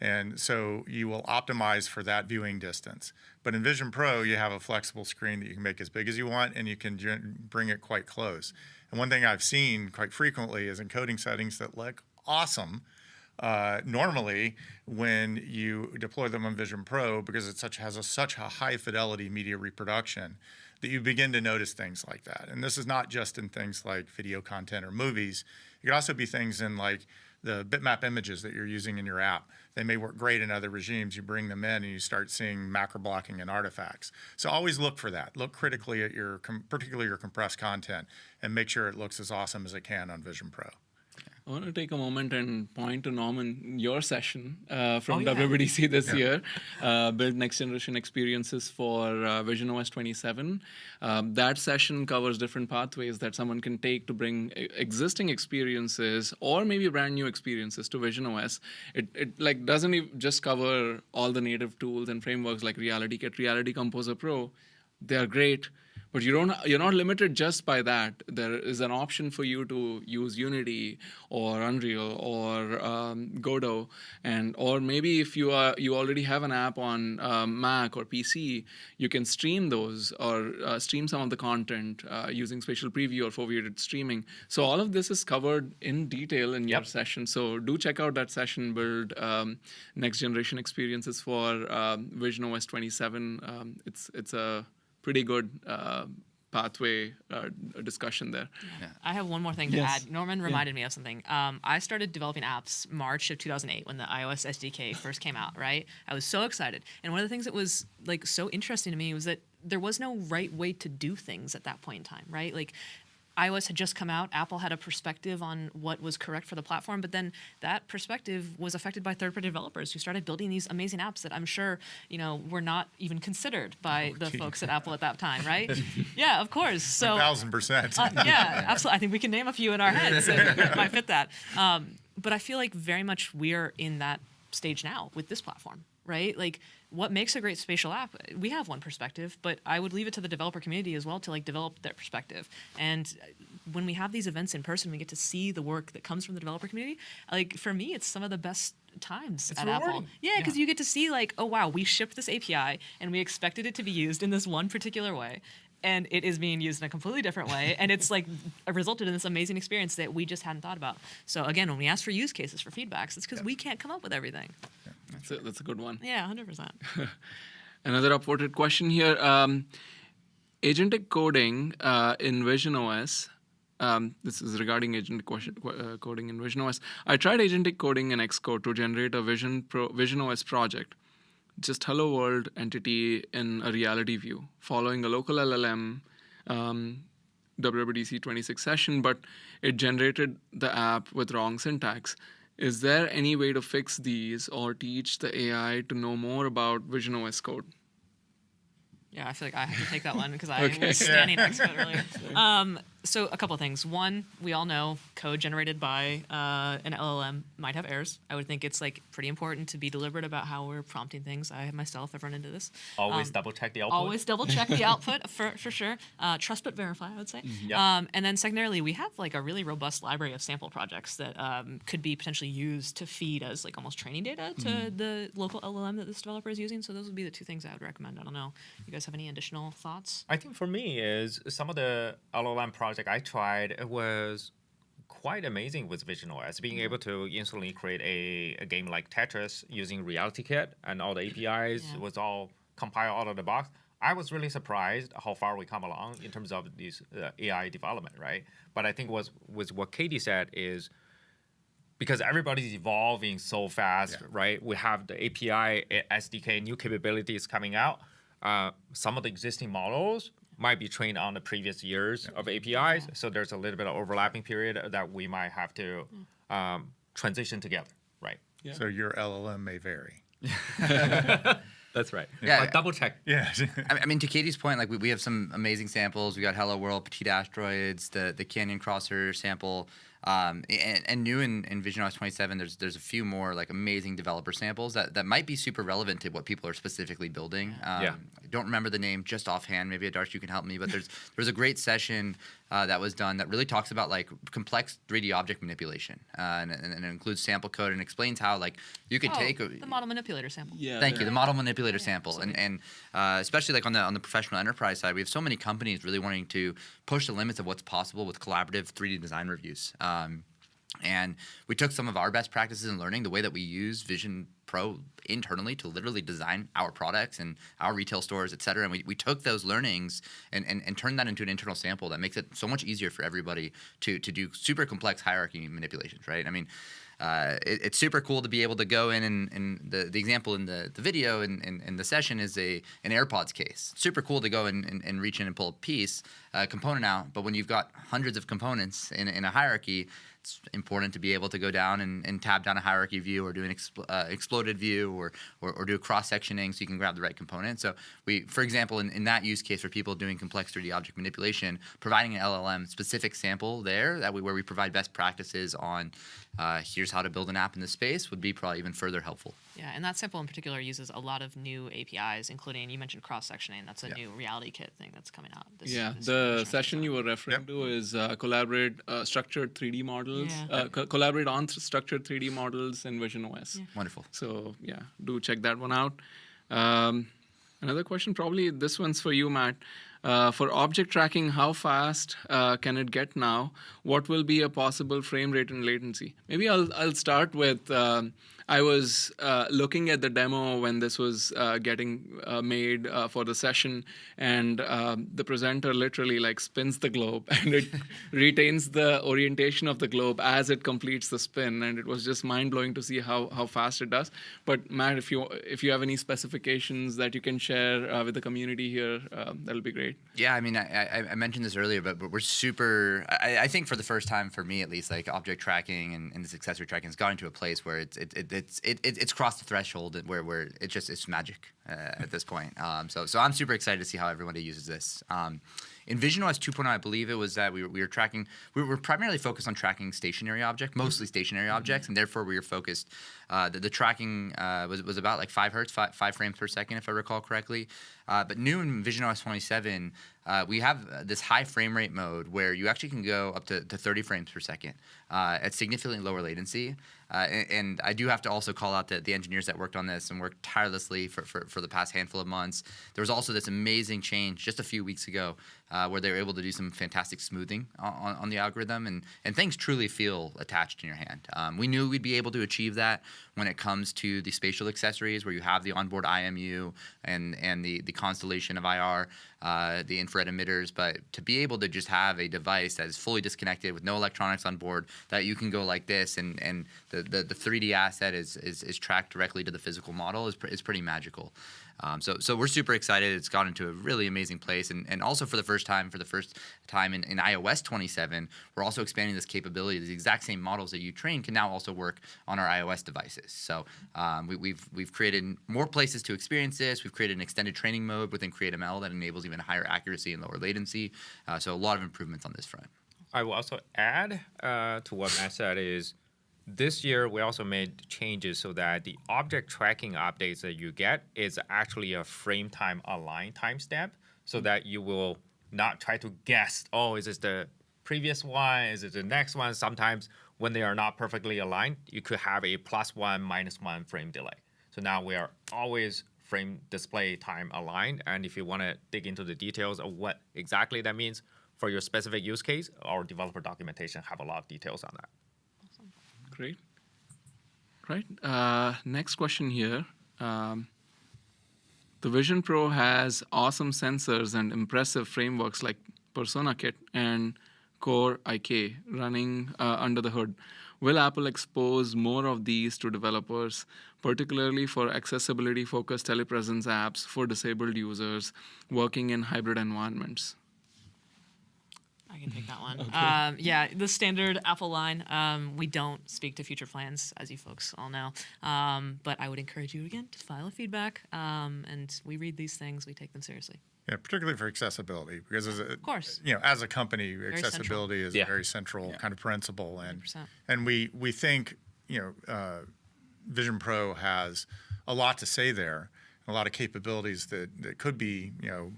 And so you will optimize for that viewing distance. But in Vision Pro, you have a flexible screen that you can make as big as you want, and you can bring it quite close. And one thing I've seen quite frequently is encoding settings that look awesome. Normally, when you deploy them on Vision Pro, because it has such a high fidelity media reproduction, that you begin to notice things like that. And this is not just in things like video content or movies. It could also be things in like the bitmap images that you're using in your app. They may work great in other regimes. You bring them in and you start seeing macro blocking and artifacts. So always look for that. Look critically at particularly your compressed content, and make sure it looks as awesome as it can on Vision Pro. I want to take a moment and point to Norman, your session from yeah. WWDC this year, Build Next Generation Experiences for visionOS 27. That session covers different pathways that someone can take to bring existing experiences or maybe brand new experiences to visionOS. It like doesn't even just cover all the native tools and frameworks like Reality Kit, Reality Composer Pro. They are great. But you're not limited just by that. There is an option for you to use Unity or Unreal or Godot, or maybe if you already have an app on Mac or PC, you can stream those or stream some of the content using spatial preview or foveated streaming. So all of this is covered in detail in your session. So do check out that session, Build Next Generation Experiences for visionOS 27. It's a pretty good pathway discussion there. Yeah. I have one more thing to add. Norman reminded me of something. I started developing apps March of 2008 when the iOS SDK first came out, right? I was so excited. And one of the things that was like so interesting to me was that there was no right way to do things at that point in time, right? Like iOS had just come out. Apple had a perspective on what was correct for the platform, but then that perspective was affected by third-party developers who started building these amazing apps that I'm sure, were not even considered by the folks at Apple at that time, right? Yeah, of course. So 1,000%. yeah, absolutely. I think we can name a few in our heads that might fit that. But I feel like very much we're in that stage now with this platform, right? Like, what makes a great spatial app? We have one perspective, but I would leave it to the developer community as well to like develop their perspective. And when we have these events in person, we get to see the work that comes from the developer community. Like for me, it's some of the best times at Apple. rewarding. Yeah, because you get to see like, oh wow, we shipped this API and we expected it to be used in this one particular way. And it is being used in a completely different way. And it's like resulted in this amazing experience that we just hadn't thought about. So again, when we ask for use cases for feedbacks, it's because we can't come up with everything. That's a good one. Yeah, 100%. Another upvoted question here. Agentic coding in visionOS. This is regarding agentic coding in visionOS. I tried agentic coding in Xcode to generate a visionOS project. Just hello world entity in a reality view, following a local LLM WWDC26 session, but it generated the app with wrong syntax. Is there any way to fix these or teach the AI to know more about visionOS code? Yeah, I feel like I have to take that one because I was standing next to it earlier. So a couple of things. One, we all know code generated by an LLM might have errors. I would think it's like pretty important to be deliberate about how we're prompting things. I myself have run into this. Always double check the output. Always double check the output for sure. Trust but verify, I would say. Yep. And then secondarily, we have like a really robust library of sample projects that could be potentially used to feed as like almost training data to the local LLM that this developer is using. So those would be the two things I would recommend. I don't know. You guys have any additional thoughts? I think for me is some of the LLM project I tried was quite amazing with visionOS. Being able to instantly create a game like Tetris using Reality Kit and all the APIs was all compiled out of the box. I was really surprised how far we come along in terms of these AI development, right? But I think with what Katie said is because everybody's evolving so fast, right? We have the API, SDK, new capabilities coming out. Some of the existing models might be trained on the previous years of APIs, so there's a little bit of overlapping period that we might have to transition together, right? Yeah. So your LLM may vary. That's right. Yeah. But double check. Yeah. I mean, to Katie's point, like we have some amazing samples. We got Hello World, Petite Asteroids, the Canyon Crosser sample, and new in visionOS 27. There's a few more like amazing developer samples that might be super relevant to what people are specifically building. don't remember the name just offhand. Maybe Adarsh, you can help me. But there's a great session that was done that really talks about like complex 3D object manipulation, and it includes sample code and explains how like you could take the model manipulator sample. Yeah. Thank you. The model manipulator sample, absolutely. and especially like on the professional enterprise side, we have so many companies really wanting to push the limits of what's possible with collaborative 3D design reviews. And we took some of our best practices and learning, the way that we use Vision Pro internally to literally design our products and our retail stores, et cetera. And we took those learnings and turned that into an internal sample that makes it so much easier for everybody to do super complex hierarchy manipulations, right? I mean, it's super cool to be able to go in and the example in the video in the session is an AirPods case. Super cool to go and reach in and pull a piece, component out. But when you've got hundreds of components in a hierarchy, it's important to be able to go down and tab down a hierarchy view or do an exploded view or do a cross-sectioning so you can grab the right component. So we, for example, in that use case for people doing complex 3D object manipulation, providing an LLM specific sample there where we provide best practices on here's how to build an app in this space would be probably even further helpful. Yeah, and that sample in particular uses a lot of new APIs, including, you mentioned cross-sectioning. That's a new reality kit thing that's coming out. This The session you were referring to is collaborate structured 3D models. Yeah. Collaborate on structured 3D models in visionOS. Yeah. Wonderful. So yeah, do check that one out. Another question, probably this one's for you, Matt. For object tracking, how fast can it get now? What will be a possible frame rate and latency? Maybe I'll start with. I was looking at the demo when this was getting made for the session, and the presenter literally like spins the globe, and it retains the orientation of the globe as it completes the spin, and it was just mind blowing to see how fast it does. But Matt, if you have any specifications that you can share with the community here, that'll be great. Yeah, I mean, I mentioned this earlier, but we're super. I think for the first time, for me at least, like object tracking and this accessory tracking has gotten to a place where it's crossed the threshold where it's magic at this point. So I'm super excited to see how everybody uses this. In visionOS 2.0, I believe it was that we were tracking. We were primarily focused on tracking stationary objects, mostly stationary objects, and therefore we were focused. The tracking was about like 5 hertz, 5 frames per second, if I recall correctly. But new in visionOS 27, we have this high frame rate mode where you actually can go up to 30 frames per second at significantly lower latency. And I do have to also call out the engineers that worked on this and worked tirelessly for the past handful of months. There was also this amazing change just a few weeks ago where they were able to do some fantastic smoothing on the algorithm, and things truly feel attached in your hand. We knew we'd be able to achieve that when it comes to the spatial accessories where you have the onboard IMU and the constellation of IR, the infrared emitters, but to be able to just have a device that is fully disconnected with no electronics on board, that you can go like this and the 3D asset is tracked directly to the physical model is pretty magical. So we're super excited. It's gotten to a really amazing place, and also for the first time in iOS 27, we're also expanding this capability. The exact same models that you train can now also work on our iOS devices. So we've created more places to experience this. We've created an extended training mode within CreateML that enables even higher accuracy and lower latency. So a lot of improvements on this front. I will also add to what Matt said is this year we also made changes so that the object tracking updates that you get is actually a frame time align timestamp so that you will not try to guess, oh, is this the previous one? Is it the next one? Sometimes when they are not perfectly aligned, you could have a +1, -1 frame delay. So now we are always frame display time aligned. And if you want to dig into the details of what exactly that means for your specific use case, our developer documentation have a lot of details on that. Great. Right. Next question here. The Vision Pro has awesome sensors and impressive frameworks like Persona Kit and Core IK running under the hood. Will Apple expose more of these to developers, particularly for accessibility-focused telepresence apps for disabled users working in hybrid environments? I can take that one. Yeah, the standard Apple line. We don't speak to future plans, as you folks all know. But I would encourage you again to file a feedback. And we read these things, we take them seriously. Yeah, particularly for accessibility, because Of course. as a company, accessibility is central. a very central kind of principle, 100%. and we think Vision Pro has a lot to say there. a lot of capabilities that could be,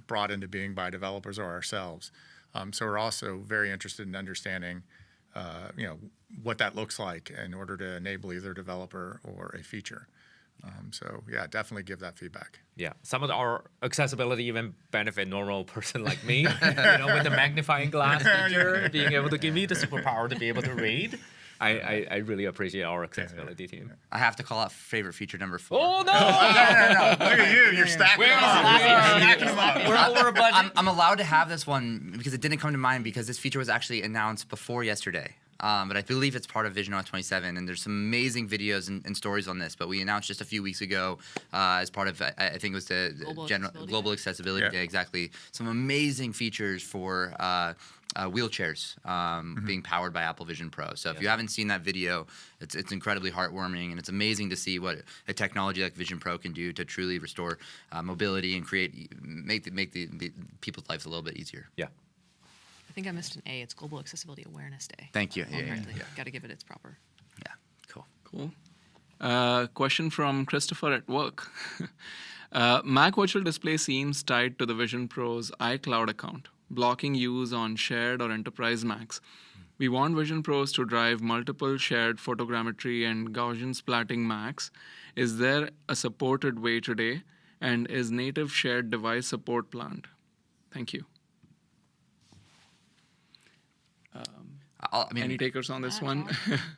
brought into being by developers or ourselves. So we're also very interested in understanding, what that looks like in order to enable either a developer or a feature. So yeah, definitely give that feedback. Yeah, some of our accessibility even benefit normal person like me, with the magnifying glass feature, being able to give me the superpower to be able to read. I really appreciate our accessibility team. I have to call out favorite feature number 4. Oh no! Look at you, you're stacking them up. We're over a budget. I'm allowed to have this one because it didn't come to mind because this feature was actually announced before yesterday. But I believe it's part of visionOS 27, and there's some amazing videos and stories on this. But we announced just a few weeks ago as part of, I think it was the Global Accessibility Day, exactly. Some amazing features for wheelchairs being powered by Apple Vision Pro. So if you haven't seen that video, it's incredibly heartwarming, and it's amazing to see what a technology like Vision Pro can do to truly restore mobility and make the people's lives a little bit easier. Yeah. I think I missed an A. It's Global Accessibility Awareness Day. Thank you. Yeah. Got to give it its proper. Yeah, cool. Cool. Question from Christopher at work. Mac Virtual Display seems tied to the Vision Pro's iCloud account, blocking use on shared or enterprise Macs. We want Vision Pros to drive multiple shared photogrammetry and Gaussian splatting Macs. Is there a supported way today? And is native shared device support planned? Thank you. Any takers on this one?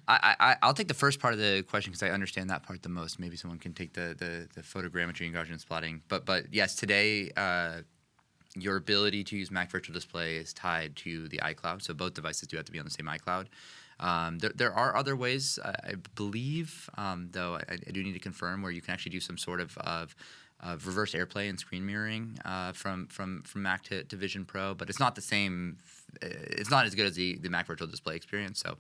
I'll take the first part of the question because I understand that part the most. Maybe someone can take the photogrammetry and Gaussian splatting. But yes, today your ability to use Mac Virtual Display is tied to the iCloud. So both devices do have to be on the same iCloud. There are other ways, I believe, though I do need to confirm, where you can actually do some sort of reverse AirPlay and screen mirroring from Mac to Vision Pro, but it's not the same. It's not as good as the Mac Virtual Display experience. So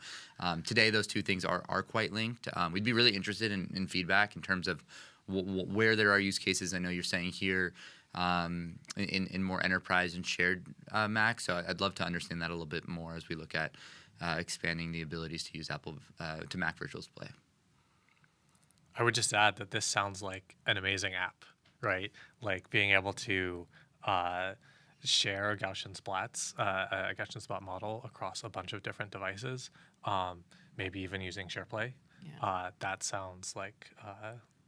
today, those two things are quite linked. We'd be really interested in feedback in terms of where there are use cases. I know you're saying here in more enterprise and shared Mac. So I'd love to understand that a little bit more as we look at expanding the abilities to use Apple to Mac Virtual Display. I would just add that this sounds like an amazing app, right? Like being able to share Gaussian splats, a Gaussian splat model across a bunch of different devices, maybe even using SharePlay. Yeah. That sounds like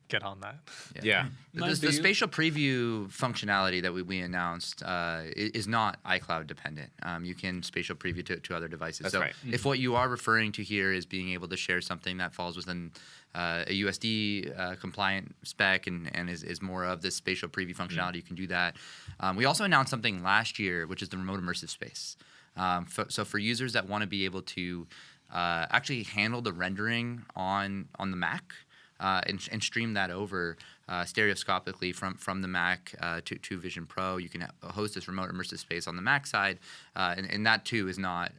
get on that. Yeah. The spatial preview functionality that we announced is not iCloud dependent. You can spatial preview to other devices. That's so right. If what you are referring to here is being able to share something that falls within a USD compliant spec and is more of this spatial preview functionality, you can do that. We also announced something last year, which is the remote immersive space. So for users that want to be able to actually handle the rendering on the Mac, and stream that over stereoscopically from the Mac to Vision Pro. You can host this remote immersive space on the Mac side, and that too is not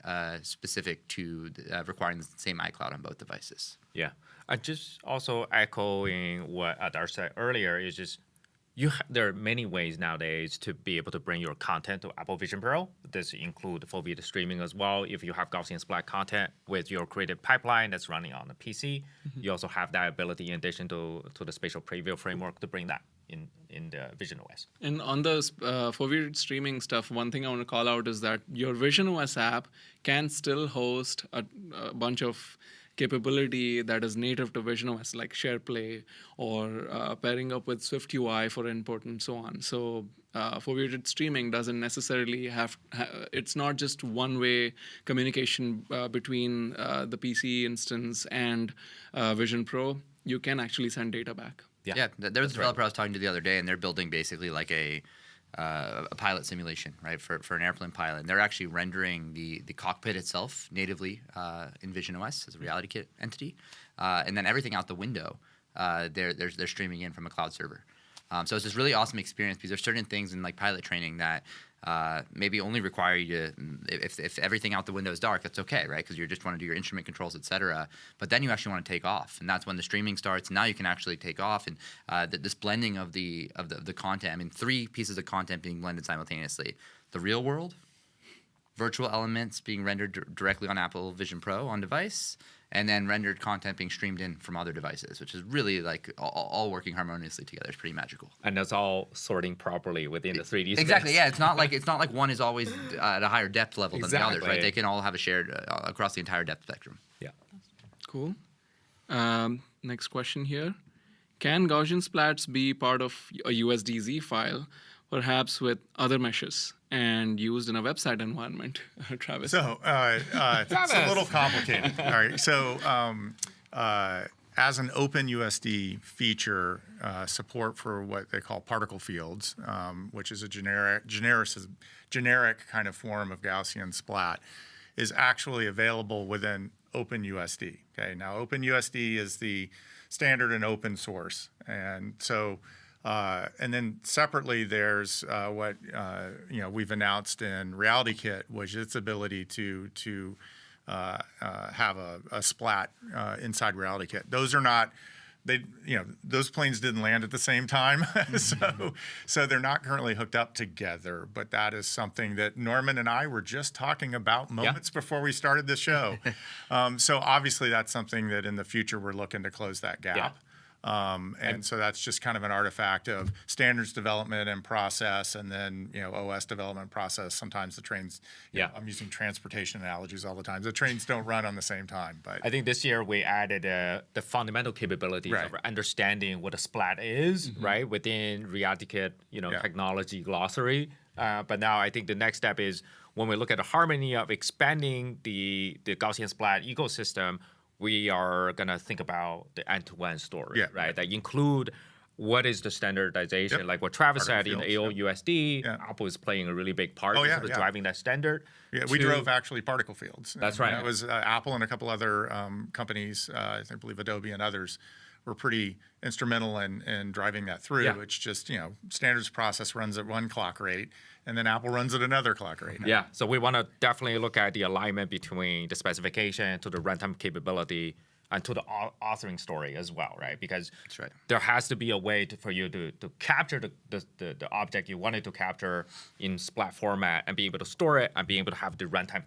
specific to requiring the same iCloud on both devices. Yeah. I just also echoing what Adar said earlier is just there are many ways nowadays to be able to bring your content to Apple Vision Pro. This include full video streaming as well. If you have Gaussian splat content with your creative pipeline that's running on the PC, you also have that ability in addition to the spatial preview framework to bring that in the visionOS. And on the for video streaming stuff, one thing I want to call out is that your visionOS app can still host a bunch of capability that is native to visionOS, like SharePlay or pairing up with SwiftUI for input and so on. So for video streaming doesn't necessarily it's not just one-way communication between the PC instance and Vision Pro. You can actually send data back. Yeah, there was a developer I was talking to the other day, and they're building basically like a pilot simulation, right, for an airplane pilot. And they're actually rendering the cockpit itself natively in visionOS as a reality kit entity, and then everything out the window they're streaming in from a cloud server. So it's this really awesome experience because there's certain things in like pilot training that maybe only require you to, if everything out the window is dark, that's okay, right? Because you just want to do your instrument controls, et cetera. But then you actually want to take off, and that's when the streaming starts. And now you can actually take off, and this blending of the content. I mean, 3 pieces of content being blended simultaneously: the real world, virtual elements being rendered directly on Apple Vision Pro on device, and then rendered content being streamed in from other devices, which is really like all working harmoniously together. It's pretty magical. And that's all sorting properly within the 3D space. Exactly. Yeah. It's not like one is always at a higher depth level than the others, right? Exactly. They can all have a shared across the entire depth spectrum. Yeah. Cool. Next question here. Can Gaussian splats be part of a USDZ file, perhaps with other meshes, and used in a website environment? Travis. So it's a little complicated. All right. So as an OpenUSD feature, support for what they call particle fields, which is a generic kind of form of Gaussian splat, is actually available within OpenUSD. Okay. Now OpenUSD is the standard and open source, and so. And then separately, there's what we've announced in RealityKit, which is its ability to have a splat inside RealityKit. Those are not those planes didn't land at the same time, so they're not currently hooked up together. But that is something that Norman and I were just talking about moments before we started the show. So obviously, that's something that in the future we're looking to close that gap. Yeah. And so that's just kind of an artifact of standards development and process, and then OS development process. Sometimes the trains, I'm using transportation analogies all the time. The trains don't run on the same time. But I think this year we added the fundamental capabilities Right. of understanding what a splat is, right, within RealityKit, technology glossary. But now I think the next step is when we look at the harmony of expanding the Gaussian splat ecosystem, we are going to think about the end-to-end story, right? That include what is the standardization, like what Travis said in AOUSD, Apple is playing a really big part in sort of driving that standard. Yeah, we drove actually particle fields. That's And right. That was Apple and a couple other companies, I believe Adobe and others, were pretty instrumental in driving that through. Yeah. It's just, standards process runs at one clock rate, and then Apple runs at another clock rate. Yeah, so we want to definitely look at the alignment between the specification to the runtime capability and to the authoring story as well, right? Because That's right. there has to be a way for you to capture the object you wanted to capture in splat format and be able to store it and be able to have the runtime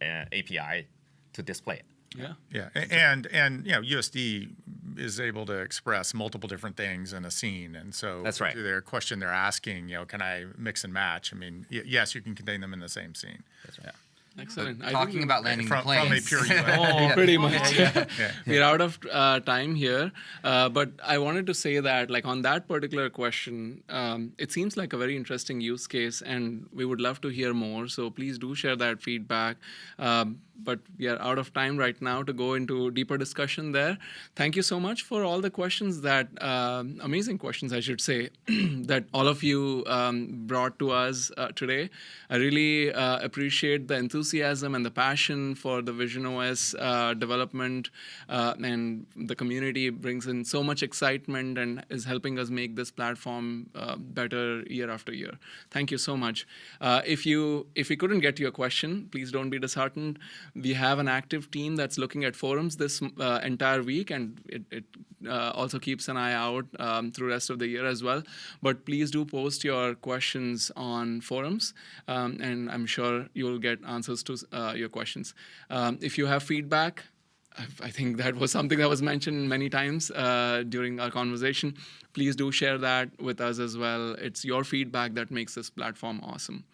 API to display it. Yeah. Yeah, and USD is able to express multiple different things in a scene, and so That's right. to their question they're asking, can I mix and match? I mean, yes, you can contain them in the same scene. That's right. Excellent. Talking about landing From the planes. a pure UI. Pretty much. Yeah. We're out of time here, but I wanted to say that, like, on that particular question, it seems like a very interesting use case, and we would love to hear more. So please do share that feedback. But we are out of time right now to go into deeper discussion there. Thank you so much for all the questions amazing questions, I should say, that all of you brought to us today. I really appreciate the enthusiasm and the passion for the visionOS development, and the community brings in so much excitement and is helping us make this platform better year after year. Thank you so much. If we couldn't get to your question, please don't be disheartened. We have an active team that's looking at forums this entire week, and it also keeps an eye out through the rest of the year as well. But please do post your questions on forums, and I'm sure you'll get answers to your questions. If you have feedback, I think that was something that was mentioned many times during our conversation. Please do share that with us as well. It's your feedback that makes this platform awesome.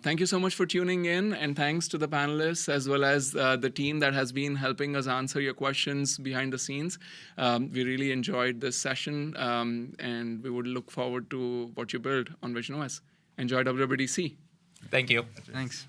Thank you so much for tuning in, and thanks to the panelists as well as the team that has been helping us answer your questions behind the scenes. We really enjoyed this session, and we would look forward to what you build on visionOS. Enjoy WWDC. Thank you. Thanks.